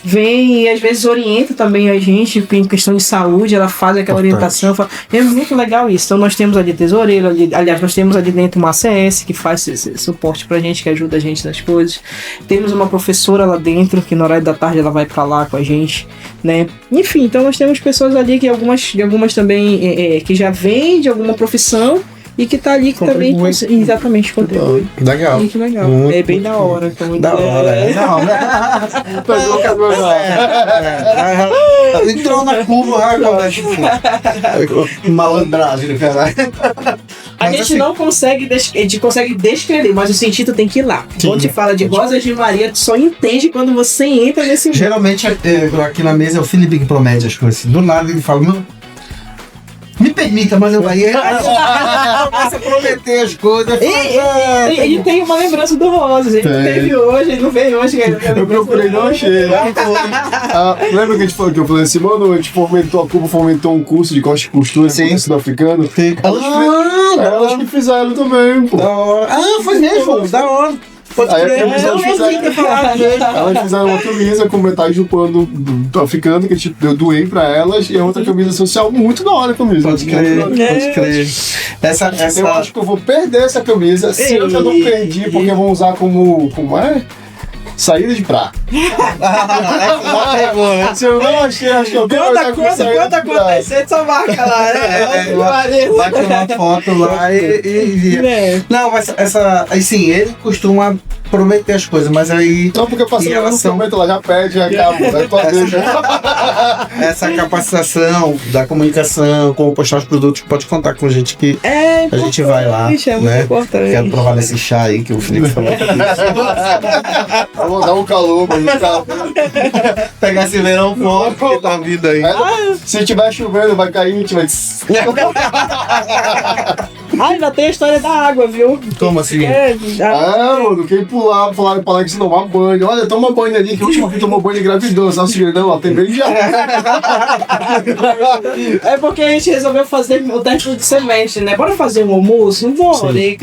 Vem e às vezes orienta também a gente em questão de saúde, ela faz aquela orientação. É muito legal isso. Então nós temos ali tesoureiro, aliás, nós temos ali dentro uma ACS que faz esse suporte pra gente, que ajuda a gente nas coisas. Temos uma professora lá dentro, que no horário da tarde ela vai pra lá com a gente, né? Enfim, então nós temos pessoas ali que algumas também que já vêm de alguma profissão e que tá ali que também exatamente contribui.
Legal.
Muito legal.
Muito,
é bem da hora. Então,
da hora, Pegou o cabelo. Entrou na curva, malandragem, né, cara?
A gente assim, não consegue descrever, mas o sentido tem que ir lá. Quando te fala de Rosas de Maria, tu só entende quando você entra nesse mundo.
Geralmente, aqui na mesa é o Felipe que promete as coisas. Do nada ele fala, meu, me permita, mas eu começa a prometer as coisas.
Ele tem uma lembrança do Rosas. Ele teve hoje, ele não veio hoje.
Eu procurei, não achei. Lembra que que eu falei assim, mano, a gente fomentou um curso de corte e costura no sul-africano? Elas que fizeram também, pô.
Foi mesmo, da hora.
Aí elas fizeram uma camisa com metade do pano do africano que eu doei pra elas e a outra camisa social muito da hora a camisa.
Pode crer.
Eu acho que eu vou perder essa camisa se eu já não perdi, porque vão usar como é? Saída de praia. Se eu não achei, acho que eu vou usar como saída de praia.
Acontecer essa marca lá, né?
Bate uma foto lá e... Não, mas assim, ele costuma prometer as coisas, mas aí...
Não, porque passando no momento ela já pede e acaba.
Essa capacitação da comunicação, como postar os produtos, pode contar com a gente que a gente vai lá.
É muito importante.
Quero provar desse chá aí que o Felipe falou.
Vou dar um calor pra gente
pegar esse verão forte que tá vindo aí.
Se tiver chovendo, vai cair, a gente vai...
Ainda tem a história da água, viu?
Como assim?
Mano, quem falaram pra lá que se tomar banho. Olha, toma banho ali, que a última vez tomou banho de gravidez. Nossa, não, ó, tem bem já.
É porque a gente resolveu fazer o teste de semestre, né? Bora fazer um almoço? Bora. E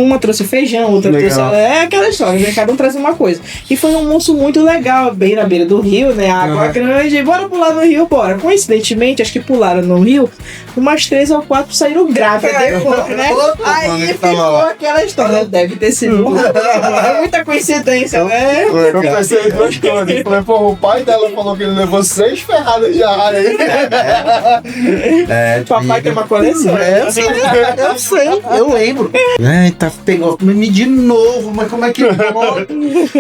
uma trouxe feijão, outra trouxe... É aquela história, né? Cada um traz uma coisa. E foi um almoço muito legal, bem na beira do rio, né? Água grande. Bora pular no rio, bora. Coincidentemente, acho que pularam no rio, umas 3 ou 4 saíram grávidas depois, né? Aí ficou aquela história. Deve ter sido muita coincidência, né?
Eu pensei em 2 coisas. Falei, pô, o pai dela falou que ele levou 6 ferradas de ar aí.
Papai tem uma coleção.
Eu sei, eu lembro. Pegou, me de novo, mas como é que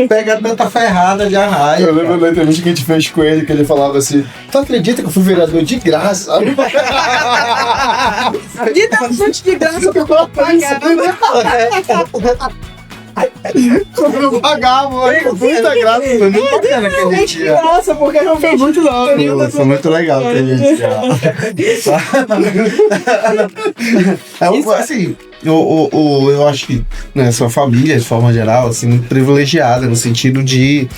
pega tanta ferrada de arraia?
Eu lembro da entrevista que a gente fez com ele, que ele falava assim, tu acredita que eu fui vereador de graça?
De graça que eu vou pagar.
Eu pagava, com muita graça. Foi muito bacana aquele dia.
Nossa, porque não foi muito longo.
Foi muito legal aquele dia. Assim, eu acho que sua família, de forma geral, assim, muito privilegiada, no sentido de...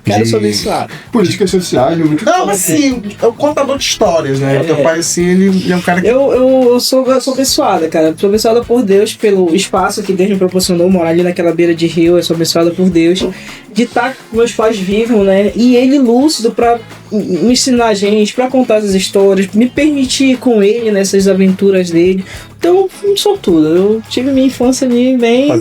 Quero ser abençoado.
Políticas sociais, muito...
Não, mas assim, é um contador de histórias, né? Teu pai, assim, ele é um cara que...
Eu sou abençoada, cara. Sou abençoada por Deus, pelo espaço que Deus me proporcionou, morar ali naquela beira de rio. Eu sou abençoada por Deus de estar com meus pais vivos, né? E ele lúcido pra me ensinar a gente, pra contar as histórias, me permitir ir com ele nessas aventuras dele. Então, não sou tudo. Eu tive minha infância ali bem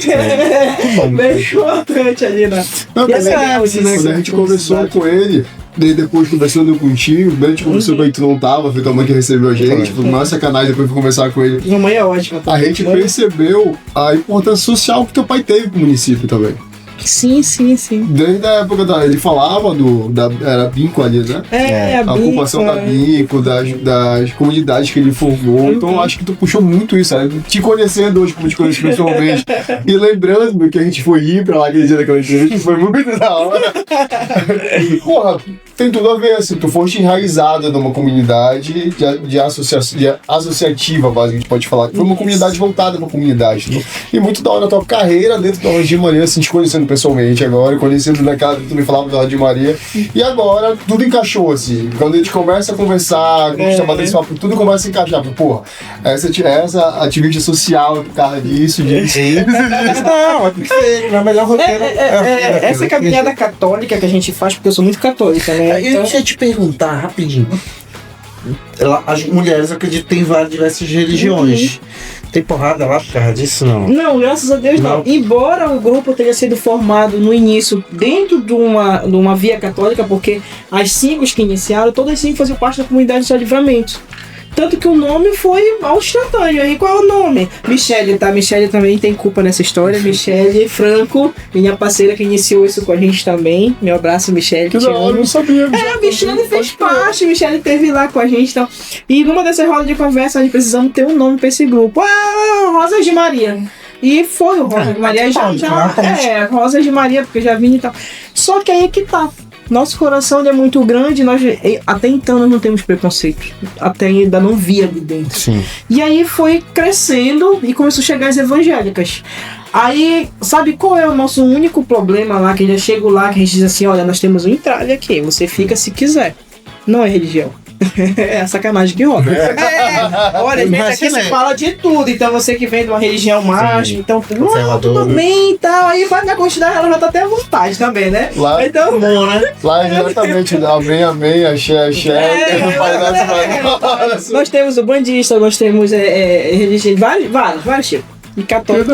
importante ali, né?
Quando a gente conversou com ele, depois conversando contigo, né? Tipo, conversou com ele, tu não tava, foi tua mãe que recebeu a gente, foi uma sacanagem depois de conversar com ele.
Minha mãe é ótima.
A gente percebeu a importância social que teu pai teve pro município também.
Sim.
Desde a época ele falava era Binco ali, né?
A
ocupação da Binco, das comunidades que ele formou. Então eu acho que tu puxou muito isso, sabe? Te conhecendo hoje, como te conheço pessoalmente, e lembrando que a gente foi ir pra lá aquele dia daquela entrevista, foi muito da hora. Porra, tem tudo a ver, assim, tu foste enraizada numa comunidade associativa, base, a gente pode falar. Foi uma comunidade voltada pra comunidade. Né? E muito da hora a tua carreira dentro da Rosa de Maria, assim, te conhecendo pessoalmente agora, conhecendo naquela que tu me falava da Rosa de Maria. E agora tudo encaixou, assim. Quando a gente começa a conversar, quando a gente tá batendo esse papo, tudo começa a encaixar. Porra, essa atividade social, cara disso.
Não, é o melhor roteiro.
Essa caminhada católica que a gente faz, porque eu sou muito católica, né?
Eu ia te perguntar rapidinho. As mulheres, eu acredito, têm várias diversas religiões. Tem porrada lá por causa disso, não?
Não, graças a Deus não. Embora o grupo tenha sido formado no início dentro de uma via católica, porque as 5 que iniciaram, todas as 5 faziam parte da comunidade de São Livramento. Tanto que o nome foi ao instantâneo. E qual é o nome? Michele, tá? Michele também tem culpa nessa história. Michele Franco, minha parceira que iniciou isso com a gente também. Meu abraço, Michele.
Que eu não sabia.
A Michele fez parte, a Michele esteve lá com a gente. Então. E numa dessas rodas de conversa, a gente precisamos ter um nome pra esse grupo. Rosas de Maria. E foi o Rosas de Maria. Rosas de Maria, porque já vim e tal. Só que aí que tá. Nosso coração é muito grande, nós até então nós não temos preconceito, até ainda não via ali dentro.
Sim.
E aí foi crescendo e começou a chegar as evangélicas. Aí, sabe qual é o nosso único problema lá, que já chego lá, que a gente diz assim, olha, nós temos um entrave aqui, você fica se quiser. Não é religião. É a sacanagem que rola. Olha, a gente aqui se fala de tudo. Então você que vem de uma religião mágica, então tudo bem e tal. Aí vai na quantidade, ela já tá até à vontade também, né?
Lá,
então,
bom, né?
Lá exatamente, amém, axé.
Nós temos o bandista, nós temos religião, vários tipos. E católico.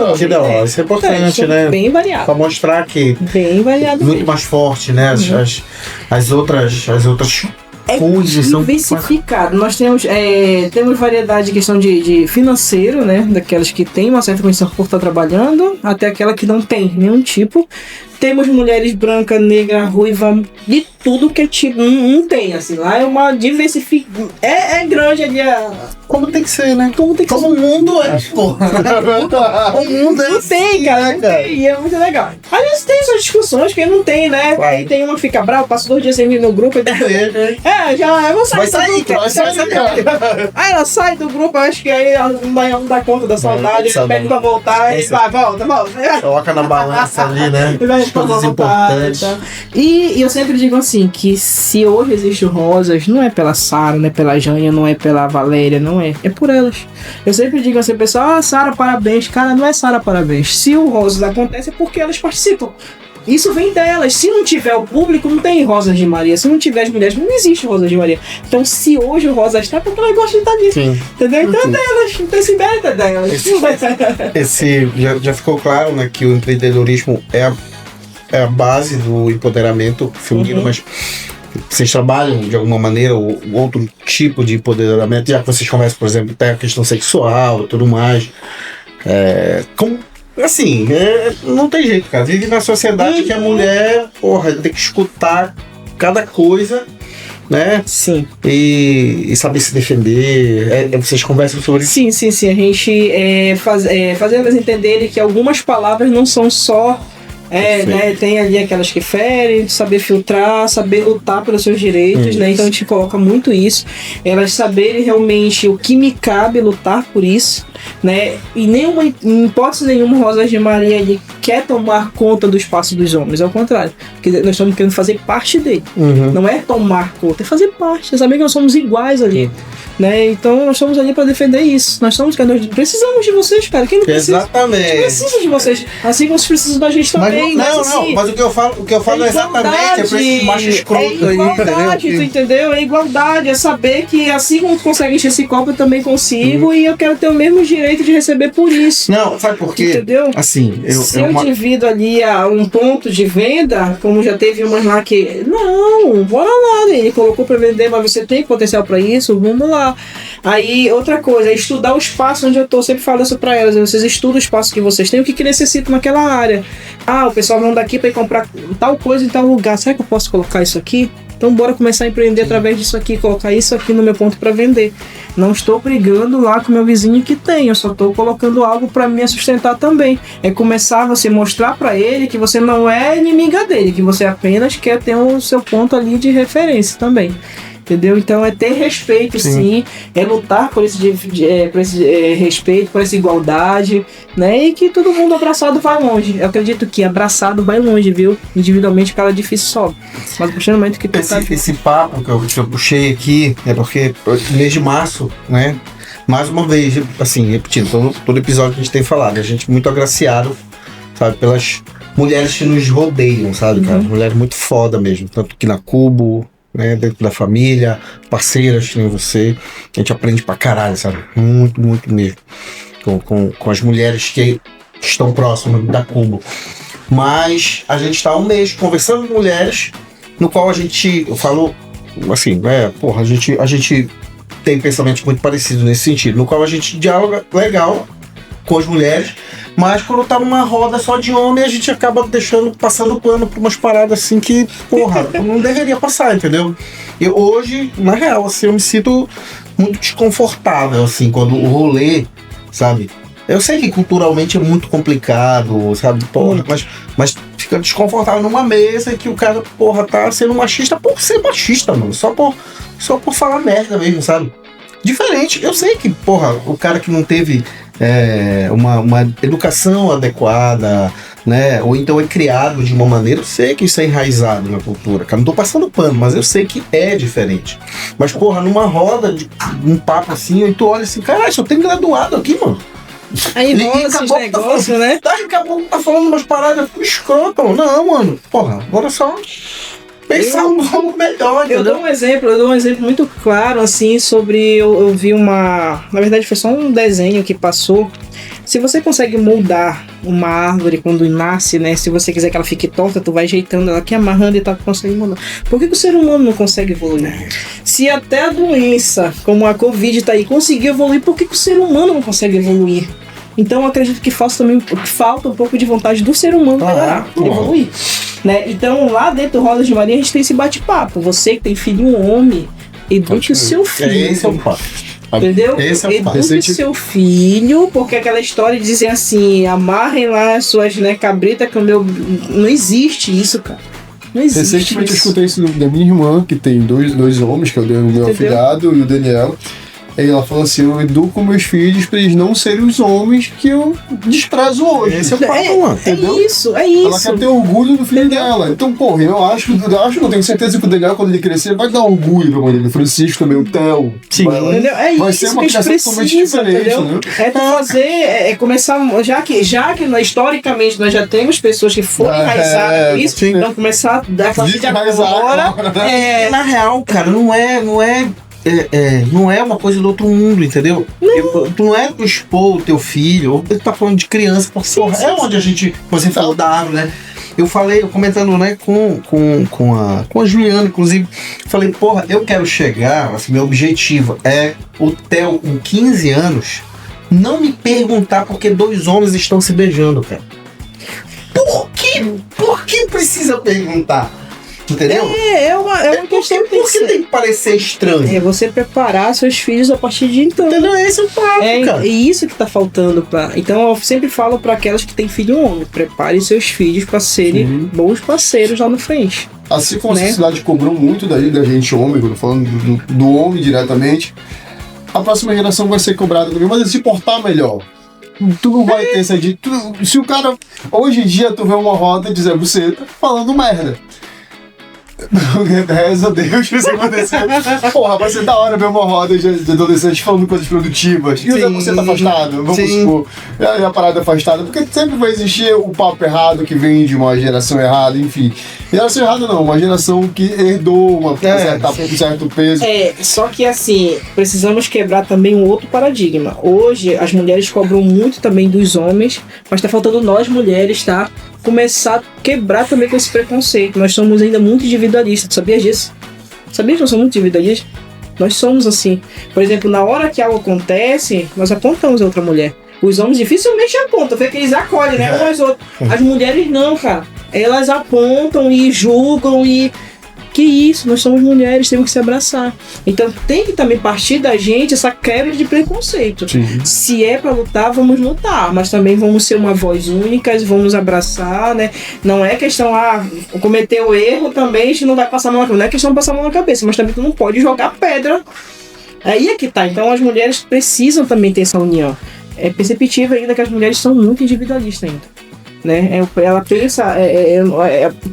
Isso é importante, né?
Bem variado.
Pra mostrar que
bem variado.
Muito mais forte, né? As outras coisas são
diversificado. Nós temos variedade de questão de financeiro, né? Daquelas que têm uma certa condição por estar trabalhando, até aquela que não tem nenhum tipo. Temos mulheres branca, negra, ruiva, de tudo que é tipo. Não tem, assim. Lá é uma diversificação. É grande ali
como tem que ser, né?
Como
o mundo é, porra. O mundo é.
Não tem, cara. Não tem. E é muito legal. Às vezes tem essas discussões que não tem, né?
Claro.
Aí tem uma que fica brava, passa 2 dias sem vir no grupo. Eu vou sair.
Vai sair, cara.
Aí ela sai do grupo, acho que aí ela não dá conta da saudade, ele pede pra voltar e vai, volta.
Coloca na balança ali, né?
Coisas importantes. E eu sempre digo assim, que se hoje existe o Rosas, não é pela Sara, não é pela Jânia, não é pela Valéria, não é. É por elas. Eu sempre digo assim, pessoal, Sara, parabéns. Cara, não é Sara, parabéns. Se o Rosas acontece é porque elas participam. Isso vem delas. Se não tiver o público, não tem Rosas de Maria. Se não tiver as mulheres, não existe Rosas de Maria. Então, se hoje o Rosas está, é porque elas gostam de estar ali.
Sim.
Entendeu? Então é delas. Então esse mérito é delas.
Já ficou claro, né, que o empreendedorismo é a base do empoderamento feminino, mas vocês trabalham de alguma maneira outro tipo de empoderamento, já que vocês conversam, por exemplo, até a questão sexual e tudo mais. Assim, não tem jeito, cara. Vive na sociedade que a mulher, tem que escutar cada coisa, né?
Sim.
E saber se defender. Vocês conversam sobre isso?
Sim. A gente fazer elas entenderem que algumas palavras não são só. Né, tem ali aquelas que ferem, saber filtrar, saber lutar pelos seus direitos, né? Então a gente coloca muito isso. Elas saberem realmente o que me cabe lutar por isso, né? E em hipótese nenhuma, Rosas de Maria ele quer tomar conta do espaço dos homens, ao contrário, porque nós estamos querendo fazer parte dele. Não é tomar conta, é fazer parte, é saber que nós somos iguais ali. Né? Então nós estamos ali para defender isso. Nós precisamos de vocês, cara. Quem não precisa?
Exatamente.
A gente precisa de vocês. Assim como vocês precisam da gente também.
Mas o que eu falo é exatamente é pra esse macho escroto aí,
entendeu? É igualdade, é saber que assim como tu consegue encher esse copo, eu também consigo e eu quero ter os mesmos direitos direito de receber por isso.
Não, sabe por quê?
Entendeu?
Assim,
Se eu divido ali a um ponto de venda, como já teve umas lá que... Não, bora lá, ele colocou para vender, mas você tem potencial para isso, vamos lá. Aí, outra coisa, é estudar o espaço onde eu tô. Eu sempre falo isso para elas, vocês estudam o espaço que vocês têm, o que necessitam naquela área. Ah, o pessoal vão daqui para ir comprar tal coisa em tal lugar. Será que eu posso colocar isso aqui? Então bora começar a empreender através disso aqui, colocar isso aqui no meu ponto para vender. Não estou brigando lá com o meu vizinho que tem, eu só estou colocando algo para me sustentar também. É começar a você mostrar para ele que você não é inimiga dele, que você apenas quer ter o seu ponto ali de referência também. Entendeu? Então é ter respeito, sim, é lutar por esse respeito, por essa igualdade, né? E que todo mundo abraçado vai longe. Eu acredito que abraçado vai longe, viu? Individualmente, cara, difícil sobe. Mas a partir do momento que tu
esse papo que eu puxei aqui é porque mês de março, né? Mais uma vez, assim, repetindo, todo episódio que a gente tem falado, a gente é muito agraciado, sabe, pelas mulheres que nos rodeiam, sabe, cara? Mulheres muito foda mesmo, tanto que na Cubo, né, dentro da família, parceiras que nem você, a gente aprende pra caralho, sabe? Muito, muito mesmo. Com as mulheres que estão próximas da Cubo. Mas a gente tá há um mês conversando com mulheres, no qual eu falo, assim, a gente tem pensamentos muito parecidos nesse sentido, no qual a gente dialoga legal com as mulheres, mas quando tá numa roda só de homem, a gente acaba passando pano por umas paradas assim que, porra, não deveria passar, entendeu? Eu hoje, na real, assim, eu me sinto muito desconfortável, assim, quando o rolê, sabe? Eu sei que culturalmente é muito complicado, sabe? Porra, mas fica desconfortável numa mesa que o cara, porra, tá sendo machista por ser machista, mano. Só por falar merda mesmo, sabe? Diferente, eu sei que, porra, o cara que não teve uma educação adequada, né? Ou então é criado de uma maneira, eu sei que isso é enraizado na cultura, cara. Não tô passando pano, mas eu sei que é diferente. Mas, porra, numa roda, um papo assim, aí tu olha assim, caralho, só tem graduado aqui, mano.
Aí rola esses negócios, né?
Daqui a pouco tá falando umas paradas escrotas, mano. Não, mano. Porra, agora só pensar um pouco melhor, entendeu?
Eu dou um exemplo muito claro, assim, sobre... Eu vi uma... Na verdade, foi só um desenho que passou. Se você consegue moldar uma árvore quando nasce, né? Se você quiser que ela fique torta, tu vai ajeitando ela aqui, amarrando e tal, tu consegue moldar. Por que o ser humano não consegue evoluir? Se até a doença, como a Covid tá aí, conseguiu evoluir, por que o ser humano não consegue evoluir? Então eu acredito que falta um pouco de vontade do ser humano melhorar, evoluir. Né? Então lá dentro do Rodas de Maria a gente tem esse bate-papo. Você que tem filho homem, eduque o seu filho.
Esse é o papo.
Entendeu?
Eduque
o seu filho, porque aquela história de dizer assim, amarrem lá as suas cabritas que o meu... Não existe isso, cara. Não existe.
Recentemente eu escutei isso da minha irmã, que tem dois homens, que é o meu afilhado e o Daniel. Aí ela falou assim, eu educo meus filhos pra eles não serem os homens que eu desprezo hoje.
Esse é o papo, mano.
Entendeu? É isso.
Ela quer ter orgulho do filho dela. Então, porra, eu acho, não tenho certeza que o Daniel, quando ele crescer, vai dar orgulho pra mãe dele. O Francisco também, o Theo.
Sim.
Vai ser uma criação totalmente diferente, né?
É fazer, começar, já que historicamente nós já temos pessoas que foram enraizadas com isso, então começar a dar aquela vida agora.
Na real, cara, não é uma coisa do outro mundo, entendeu? Tu não é tu expor o teu filho, ou ele tá falando de criança, porque porra, é onde você falou da árvore, né? Eu comentando, né, com a Juliana, inclusive, falei, porra, eu quero chegar, assim, meu objetivo é o Theo com 15 anos não me perguntar porque dois homens estão se beijando, cara. Por que precisa perguntar? Entendeu?
É uma questão que
por que tem que parecer estranho?
É você preparar seus filhos a partir de então.
Entendeu? Esse é o papo, cara.
É isso que tá faltando pra... Então eu sempre falo pra aquelas que têm filho homem, prepare seus filhos pra serem bons parceiros lá na frente.
Assim como a sociedade cobrou muito da gente homem, quando falando do homem diretamente, a próxima geração vai ser cobrada também, mas se portar melhor. Tu não vai ter essa de... Se o cara... Hoje em dia tu vê uma roda de Zé Buceta falando merda. Reza a Deus que isso aconteceu. Porra, vai ser da hora ver uma roda de adolescentes falando coisas produtivas. E o você tá afastado, vamos supor. E a parada afastada. Porque sempre vai existir o papo errado que vem de uma geração errada, enfim. Geração errada não, uma geração que herdou um certo peso.
Só que assim, precisamos quebrar também um outro paradigma. Hoje, as mulheres cobram muito também dos homens, mas tá faltando nós mulheres, tá? Começar a quebrar também com esse preconceito. Nós somos ainda muito individualistas, sabia disso? Sabia que nós somos muito individualistas? Nós somos assim. Por exemplo, na hora que algo acontece, nós apontamos a outra mulher. Os homens dificilmente apontam, foi que eles acolhem, né? Um aos outros. As mulheres não, cara. Elas apontam e julgam e... Que isso, nós somos mulheres, temos que se abraçar. Então tem que também partir da gente essa quebra de preconceito.
Sim.
Se é pra lutar, vamos lutar, mas também vamos ser uma voz única, vamos abraçar, né? Não é questão, cometeu erro também, a gente não vai passar a mão na cabeça. Não é questão de passar a mão na cabeça, mas também tu não pode jogar pedra. Aí é que tá. Então as mulheres precisam também ter essa união. É perceptível ainda que as mulheres são muito individualistas ainda. Né? Ela pensa,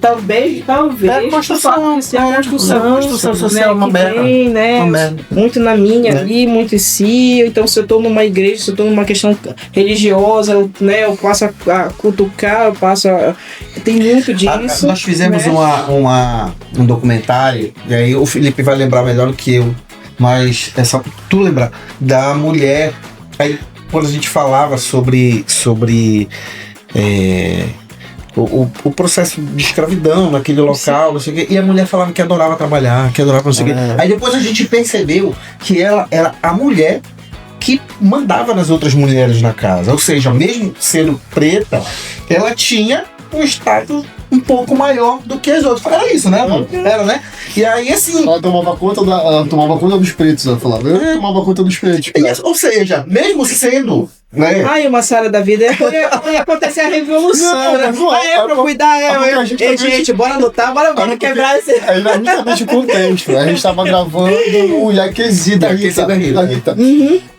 talvez
a construção social,
né? Vem, né? Muito na minha ali, muito em si. Então, se eu tô numa igreja, se eu tô numa questão religiosa, né? Eu passo a cutucar, eu passo a... Tem muito disso.
Nós fizemos
né?
um documentário, e aí o Felipe vai lembrar melhor do que eu, mas tu lembra da mulher. Aí, quando a gente falava sobre o processo de escravidão naquele local, não sei o quê, e a mulher falava que adorava trabalhar, que adorava não sei o quê. Aí depois a gente percebeu que ela era a mulher que mandava nas outras mulheres na casa, ou seja, mesmo sendo preta, ela tinha um status um pouco maior do que as outras. Era isso, né, mano? Era, né? E aí, assim...
Ela tomava conta dos pretos, ela falava. Eu tomava conta dos pretos.
Ou seja, mesmo sendo... Né?
Ai, uma Sara da vida, ia acontecer a revolução, né? Pra cuidar, gente, bora lutar, bora quebrar esse...
Aí era justamente o contexto, a gente tava gravando o Yaquezi da Rita.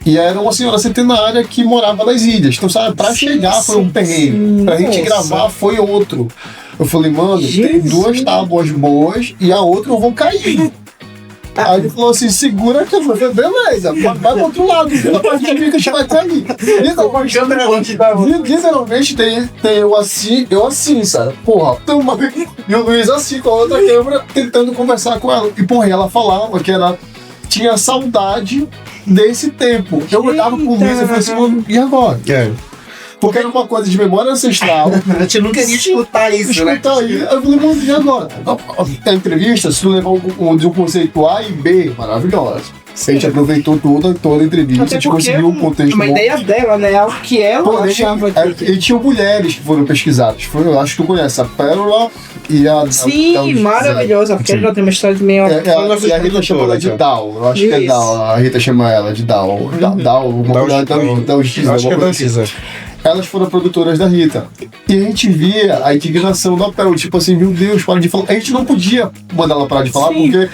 E era uma senhora centenária que morava nas ilhas, então sabe, pra chegar foi um terreno, pra gente gravar foi outro. Eu falei, mano, tem 2 tábuas boas e a outra eu vou cair. Aí ele falou assim, segura que eu falei, beleza, vai pro outro lado, a parte que a gente vai cair. Literalmente tem eu assim, sabe? Porra, e o Luiz assim com a outra câmera tentando conversar com ela. E porra, ela falava que ela tinha saudade desse tempo. Eu olhava pro Luiz e falei assim, mano, e agora? Porque era uma coisa de memória ancestral.
A gente não queria escutar isso, né?
Aí. Eu falei, mano, e agora? A entrevista, se tu levar de um conceito A e B, maravilhosa. A gente aproveitou toda a entrevista, a gente conseguiu um contexto
uma ideia dela, né? Algo que ela achava que...
E tinha mulheres que foram pesquisadas. Eu acho que tu conhece a Pérola e a...
Sim, maravilhosa. A Pérola tem uma história de meio...
E a Rita chama ela de Dal. Eu acho que é Dal. A Rita chama ela de Dal. Dal, uma mulher da justiça.
Acho que é da justiça.
Elas foram produtoras da Rita. E a gente via a indignação da Pérola. Tipo assim, meu Deus, para de falar. A gente não podia mandar ela parar de falar, porque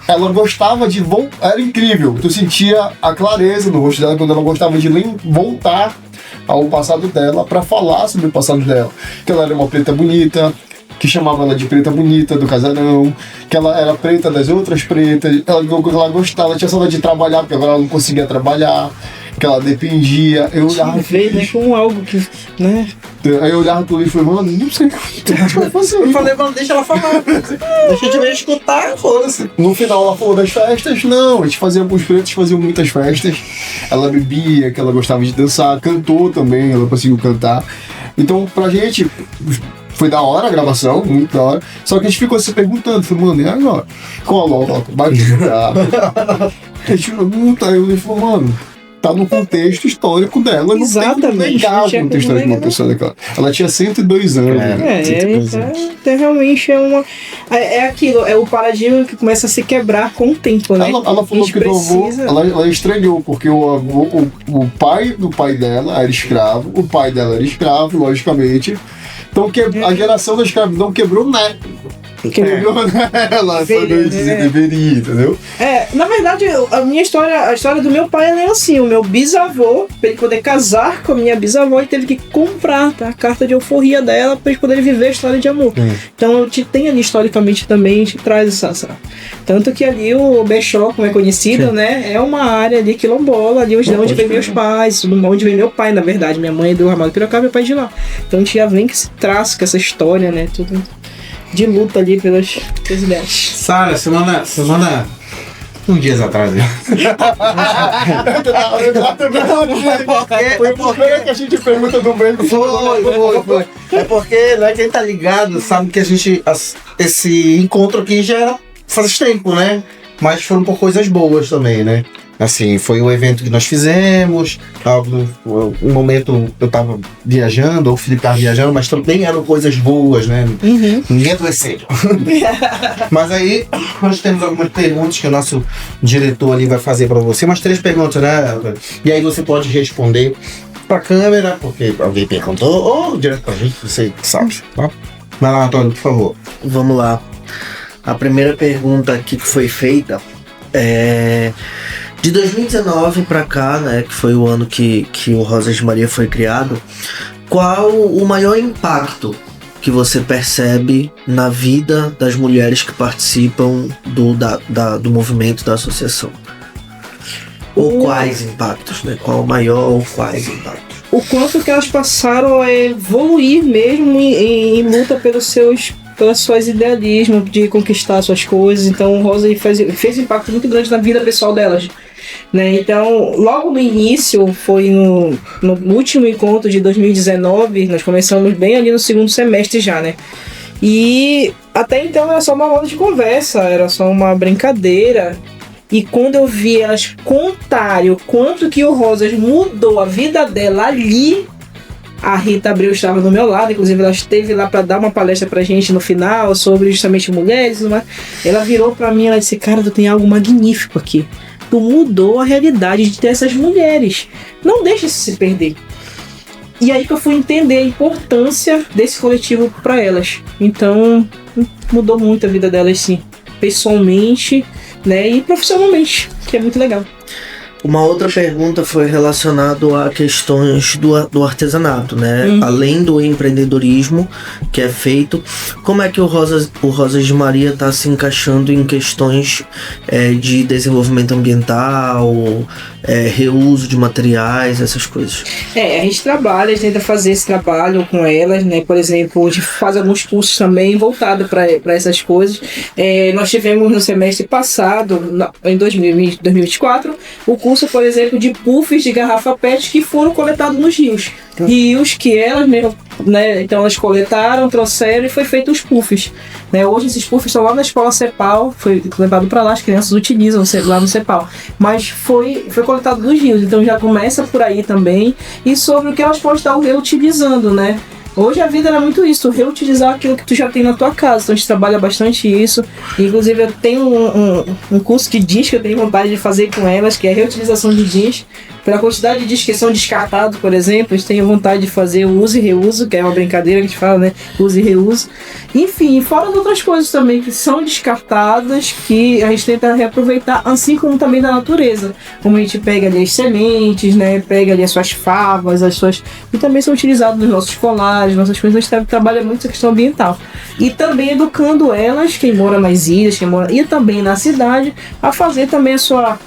ela gostava de voltar. Era incrível. Tu sentia a clareza no rosto dela quando ela gostava de voltar ao passado dela para falar sobre o passado dela. Que ela era uma preta bonita, que chamava ela de preta bonita do casarão, que ela era preta das outras pretas, ela gostava, ela tinha saudade de trabalhar, porque agora ela não conseguia trabalhar, que ela dependia. Eu olhava
né, como algo que, né?
Aí eu olhava pro Luiz e falei, mano, não sei o que vai fazer.
Eu falei, mano, deixa ela falar. Deixa a gente escutar, foda-se.
No final ela falou das festas, não, os pretos faziam muitas festas. Ela bebia, que ela gostava de dançar, cantou também, ela conseguiu cantar. Então, pra gente, foi da hora a gravação, muito da hora. Só que a gente ficou se perguntando, falei, mano, e agora? Coloca, vai cantar. A gente não tá, eu falei, mano, tá no contexto histórico dela.
Exatamente.
Não tem como negar o contexto histórico de uma pessoa daquela. Ela tinha 102 anos.
Então realmente é uma... É aquilo, é o paradigma que começa a se quebrar com o tempo, né?
Ela falou que do avô, ela estranhou, porque o pai do pai dela era escravo, o pai dela era escravo, logicamente. Então a geração da escravidão quebrou, né? Ela sabe dizer deveria, entendeu?
Na verdade, a história do meu pai era assim: o meu bisavô, pra ele poder casar com a minha bisavó, ele teve que comprar a carta de alforria dela pra eles poderem viver a história de amor. Então, tem ali historicamente também, te traz essa. Tanto que ali o Bexó, como é conhecido, né? É uma área ali quilombola, ali onde vem meus pais, onde vem meu pai, na verdade. Minha mãe é do Ramal do Piracaba, meu pai de lá. Então a gente já vem que se traz com essa história, né? Tudo de luta ali pelas ideias.
Sara, semana 1 dias atrás.
Foi porque que a gente pergunta do mesmo.
Foi. É porque, né, quem tá ligado sabe que a gente. Esse encontro aqui já era faz tempo, né? Mas foram por coisas boas também, né? Assim, foi o evento que nós fizemos, um momento eu tava viajando, ou o Felipe tava viajando, mas também eram coisas boas, né? Ninguém adoeceu. Mas aí, nós temos algumas perguntas que o nosso diretor ali vai fazer pra você, umas 3 perguntas, né? E aí você pode responder pra câmera, porque alguém perguntou, ou direto pra gente, você sabe, tá? Vai lá, Antônio, por favor.
Vamos lá. A primeira pergunta aqui que foi feita é... De 2019 para cá, né, que foi o ano que o Rosas de Maria foi criado, qual o maior impacto que você percebe na vida das mulheres que participam do movimento da associação? Ou quais impactos, né? Qual o maior ou quais impactos?
O quanto que elas passaram a evoluir mesmo em luta pelos seus idealismos de conquistar suas coisas. Então o Rosa fez um impacto muito grande na vida pessoal delas, né? Então logo no início, foi no último encontro de 2019, nós começamos bem ali no segundo semestre já, né? E até então era só uma roda de conversa, era só uma brincadeira. E quando eu vi elas contarem o quanto que o Rosas mudou a vida dela ali, a Rita Abreu estava do meu lado, inclusive ela esteve lá para dar uma palestra pra gente no final sobre justamente mulheres, né? Ela virou pra mim e disse: cara, tu tem algo magnífico aqui. Tu mudou a realidade de ter essas mulheres. Não deixa isso se perder. E aí que eu fui entender a importância desse coletivo para elas. Então, mudou muito a vida delas, sim. Pessoalmente, né, e profissionalmente, que é muito legal.
Uma outra pergunta foi relacionada a questões do artesanato, né? Além do empreendedorismo que é feito, como é que o Rosas de Maria está se encaixando em questões de desenvolvimento ambiental, reuso de materiais, essas coisas? A
gente tenta fazer esse trabalho com elas, né? Por exemplo, a gente faz alguns cursos também voltados para essas coisas. Nós tivemos no semestre passado, em 2024, o curso, por exemplo, de puffs de garrafa PET que foram coletados nos rios. Rios que elas mesmo, né? Então elas coletaram, trouxeram e foi feito os puffs, né? Hoje esses puffs estão lá na escola CEPAL, foi levado para lá, as crianças utilizam lá no CEPAL, mas foi coletado nos rios, então já começa por aí também. E sobre o que elas podem estar reutilizando, né? Hoje a vida era muito isso, reutilizar aquilo que tu já tem na tua casa. Então a gente trabalha bastante isso. Inclusive eu tenho um curso de jeans que eu tenho vontade de fazer com elas, que é a reutilização de jeans. Pela quantidade de jeans que são descartados, por exemplo, a gente tem vontade de fazer o uso e reuso, que é uma brincadeira que a gente fala, né? Uso e reuso. Enfim, fora de outras coisas também que são descartadas, que a gente tenta reaproveitar, assim como também da natureza. Como a gente pega ali as sementes, né? Pega ali as suas favas, e também são utilizados nos nossos colares, nossas coisas. A gente trabalha muito essa questão ambiental. E também educando elas, quem mora nas ilhas, e também na cidade, a fazer também a sua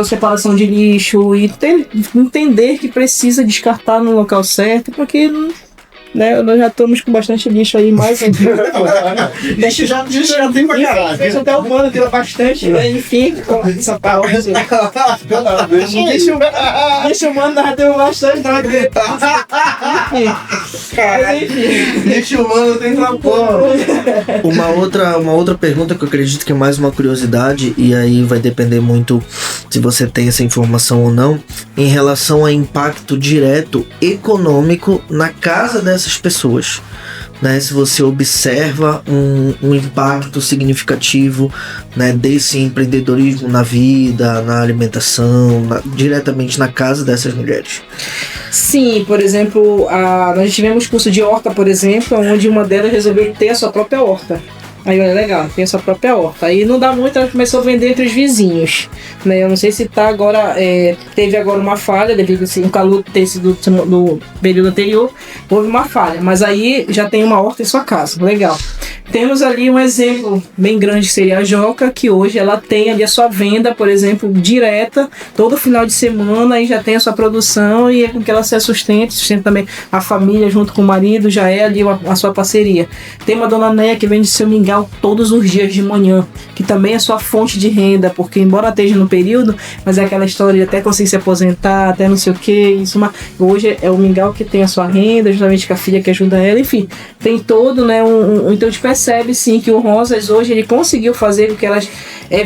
separação de lixo e entender que precisa descartar no local certo, porque, né, nós já estamos com bastante lixo aí, mais
lixo já tem pra caralho.
Isso até o mano tira bastante, né? Enfim, com essa palavra. Lixo humano nós já temos bastante,
lixo humano tem pra porra.
Uma outra pergunta que eu acredito que é mais uma curiosidade, e aí vai depender muito se você tem essa informação ou não, em relação a impacto direto econômico na casa dessas pessoas, né? Se você observa um impacto significativo, né, desse empreendedorismo na vida, na alimentação, diretamente na casa dessas mulheres.
Sim, por exemplo, nós tivemos curso de horta, por exemplo, onde uma delas resolveu ter a sua própria horta. Aí olha, legal, tem a sua própria horta. Aí não dá muito, ela começou a vender entre os vizinhos, né? Eu não sei se tá agora, teve agora uma falha, devido assim, o calor ter sido do período anterior, houve uma falha. Mas aí já tem uma horta em sua casa, legal. Temos ali um exemplo bem grande que seria a Joca, que hoje ela tem ali a sua venda, por exemplo, direta, todo final de semana, e já tem a sua produção e é com que ela se sustenta também a família junto com o marido, já é ali a sua parceria. Tem uma dona Néia que vende seu mingau todos os dias de manhã, que também é sua fonte de renda, porque embora esteja no período, mas é aquela história de até conseguir se aposentar, até não sei o que, isso, hoje é o mingau que tem a sua renda, justamente com a filha que ajuda ela, enfim, tem todo, né, então a gente percebe sim que o Rosas hoje ele conseguiu fazer com que elas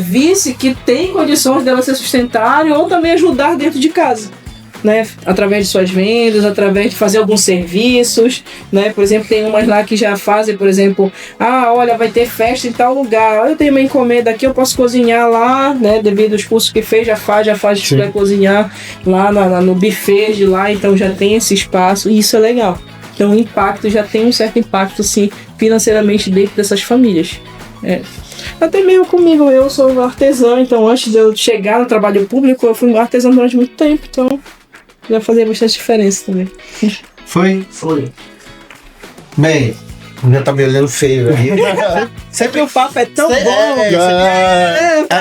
visse que tem condições delas se sustentarem ou também ajudar dentro de casa, né, através de suas vendas, através de fazer alguns serviços, né, por exemplo, tem umas lá que já fazem, por exemplo, olha, vai ter festa em tal lugar, eu tenho uma encomenda aqui, eu posso cozinhar lá, né, devido aos cursos que fez, já faz para cozinhar lá no buffet de lá, então já tem esse espaço, e isso é legal. Então o impacto já tem um certo impacto, sim, financeiramente dentro dessas famílias. Até mesmo comigo, eu sou artesã, então antes de eu chegar no trabalho público, eu fui artesã durante muito tempo, então já fazia bastante diferença também.
Foi? Bem, já tá me olhando feio aí.
Sempre o papo é tão bom.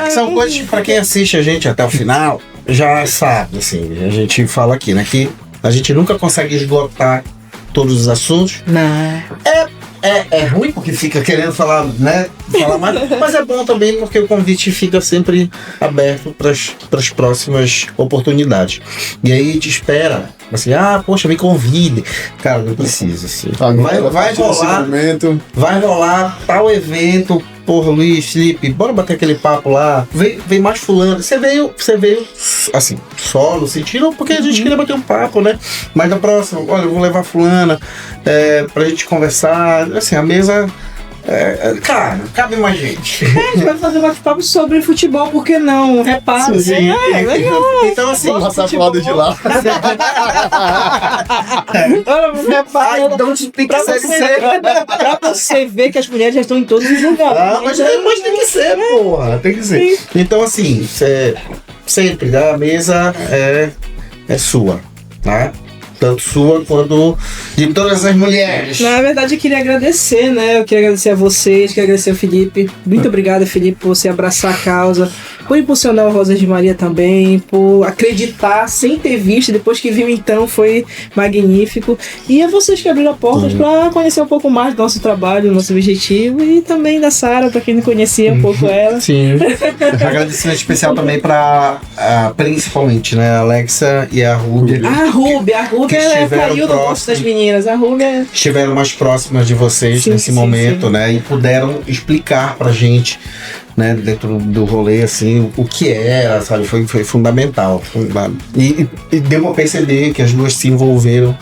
Que são coisas que pra quem assiste a gente até o final, já sabe, assim, a gente fala aqui, né, que a gente nunca consegue esgotar todos os assuntos.
Não.
É ruim porque fica querendo falar, né? Falar mais, mas é bom também porque o convite fica sempre aberto para as próximas oportunidades. E aí te espera, assim, poxa, me convide. Cara, não precisa, assim. Vai rolar tal evento. Porra, Luiz, Felipe, bora bater aquele papo lá. Vem mais fulano. Você veio, assim, solo, sentindo, porque a gente queria bater um papo, né? Mas na próxima, olha, eu vou levar fulana pra gente conversar. Assim, a mesa... cara, cabe mais gente.
A gente vai fazer bate-papo sobre futebol, por que não? Reparo.
Sim.
Legal.
Então, assim...
Vamos passar pro lado de lá.
Reparo. Pra você ver que as mulheres já estão em todos os lugares.
Mas tem que ser, porra. Tem que ser. Então, assim, sempre, a mesa é sua, tá? Tanto sua quanto de todas as mulheres.
Na verdade, eu queria agradecer, né? Eu queria agradecer a vocês, queria agradecer ao Felipe. Muito obrigado, Felipe, por você abraçar a causa, por impulsionar o Rosas de Maria também, por acreditar sem ter visto. Depois que viu, então, foi magnífico. E a vocês que abriram portas para conhecer um pouco mais do nosso trabalho, do nosso objetivo, e também da Sara, para quem não conhecia um pouco ela.
Sim. Agradecimento especial também para, principalmente, né, a Alexa e a Rúbia.
A Rúbia caiu do gosto das meninas. A Rúbia
estiveram mais próximas de vocês nesse momento, né? E puderam explicar pra gente, né, dentro do rolê, assim, o que era, sabe? Foi fundamental. E deu pra perceber que as duas se envolveram,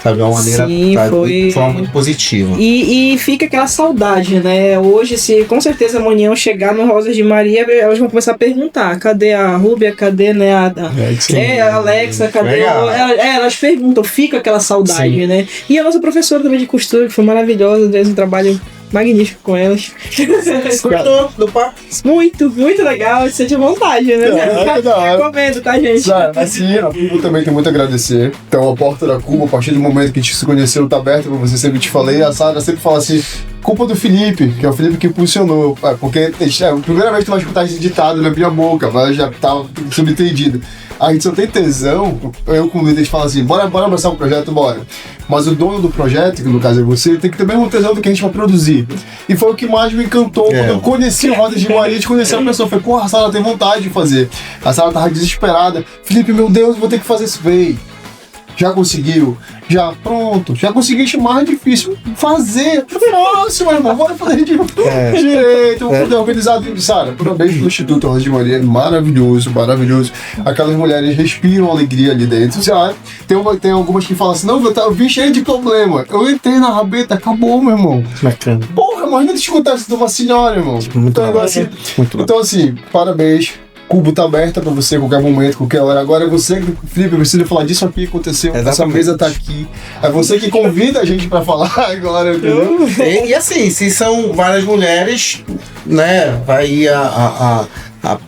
sabe? De uma maneira, de forma muito positiva.
E fica aquela saudade, né? Hoje, se com certeza amanhã eu chegar no Rosas de Maria, elas vão começar a perguntar: cadê a Rúbia? Cadê, né, a Alexa? Cadê? Elas perguntam, fica aquela saudade, sim, né? E a nossa professora também de costura, que foi maravilhosa, fez um trabalho magnífico com elas.
Gostou do papo?
Muito, muito legal. Sente vontade, né? Recomendo, tá, gente?
Assim, a Cuba também tem muito a agradecer. Então, a porta da Cuba, a partir do momento que a gente se conheceu, tá aberta, como você sempre te falei. A Sara sempre fala assim: culpa do Felipe, que é o Felipe que impulsionou. Porque, primeiramente, tu vai escutar esse ditado na minha boca, mas já tava subentendido. A gente só tem tesão, eu com o líder falo assim: bora abraçar um projeto, bora. Mas o dono do projeto, que no caso é você, tem que ter mesmo tesão do que a gente vai produzir. E foi o que mais me encantou quando eu conheci o Rosas de Maria, de conhecer a pessoa. Foi, porra, a Sara tem vontade de fazer. A Sara tava desesperada. Felipe, meu Deus, vou ter que fazer isso, véi. Já conseguiu? Já, pronto. Já consegui chamar, é difícil fazer. Próximo, irmão. Bora fazer direito. Tudo organizado. Sara, parabéns pelo Instituto Rosas de Maria. Maravilhoso, maravilhoso. Aquelas mulheres respiram alegria ali dentro. Tem algumas que falam assim: não, eu vim cheio de problema. Eu entrei na rabeta, acabou, meu irmão. Porra, mas não te escutar isso de uma senhora, irmão.
Muito
então, assim, parabéns. Cubo tá aberta pra você a qualquer momento, qualquer hora. Agora é você, Felipe, eu preciso falar disso aqui, aconteceu, essa
Exatamente.
mesa tá aqui. É você que convida a gente pra falar agora, entendeu?
E assim, se são várias mulheres, né? Vai ir a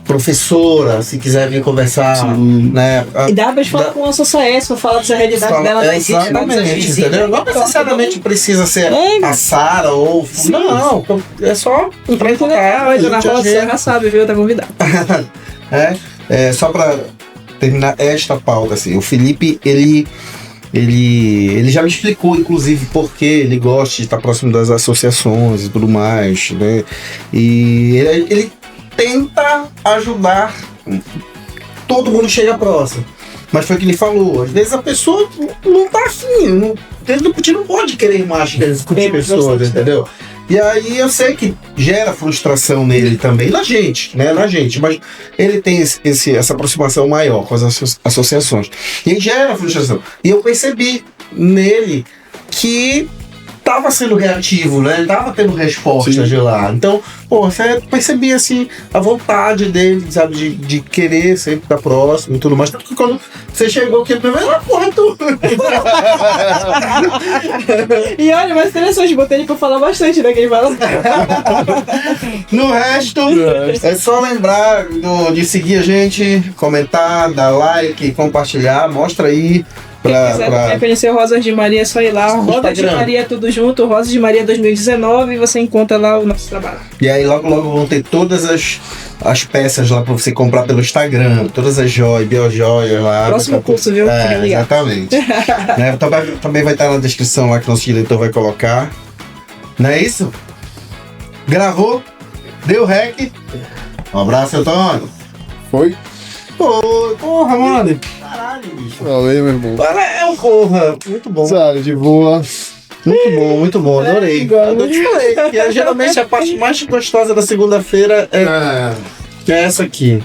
professora, se quiser vir conversar, né?
E dá pra gente falar com a Society pra falar dessa realidade dela. da
Exatamente, entendeu? Não necessariamente precisa ser a Sara ou. Não, é só entrar em contato.
Olha, na roça, você já sabe, viu? Tá convidado.
Só pra terminar esta pauta, assim, o Felipe, ele já me explicou, inclusive, por que ele gosta de estar próximo das associações e tudo mais, né? E ele tenta ajudar, todo mundo chega próximo. Mas foi o que ele falou, às vezes a pessoa não tá afim, a gente não pode querer mais que as pessoas, entendeu? E aí eu sei que gera frustração nele também, na gente, mas ele tem essa aproximação maior com as associações. E gera frustração. E eu percebi nele que tava sendo reativo, né? Ele tava tendo respostas de lá. Então, você percebia assim a vontade dele, sabe, de querer sempre estar próximo e tudo mais. Tanto que quando você chegou aqui, porra, tu.
E olha, mas interessante, botei ele pra falar bastante, né? Que ele fala.
No resto, é só lembrar de seguir a gente, comentar, dar like, compartilhar, mostra aí.
Quem quiser conhecer o Rosas de Maria, é só ir lá. Rosas de Maria, tudo junto. Rosas de Maria 2019. E você encontra lá o nosso trabalho.
E aí logo vão ter todas as peças lá pra você comprar pelo Instagram. Todas as joias, biojoias lá.
Próximo curso, viu? Fica ligado.
Exatamente. Né? Também vai estar na descrição lá que nosso diretor vai colocar. Não é isso? Gravou? Deu rec? Um abraço, Antônio.
Foi?
Porra, mano. Caralho, bicho.
Valeu, meu irmão.
É um porra. Muito bom.
Sério, de boa.
Muito bom. Adorei. Eu te falei que geralmente a parte mais gostosa da segunda-feira é essa aqui.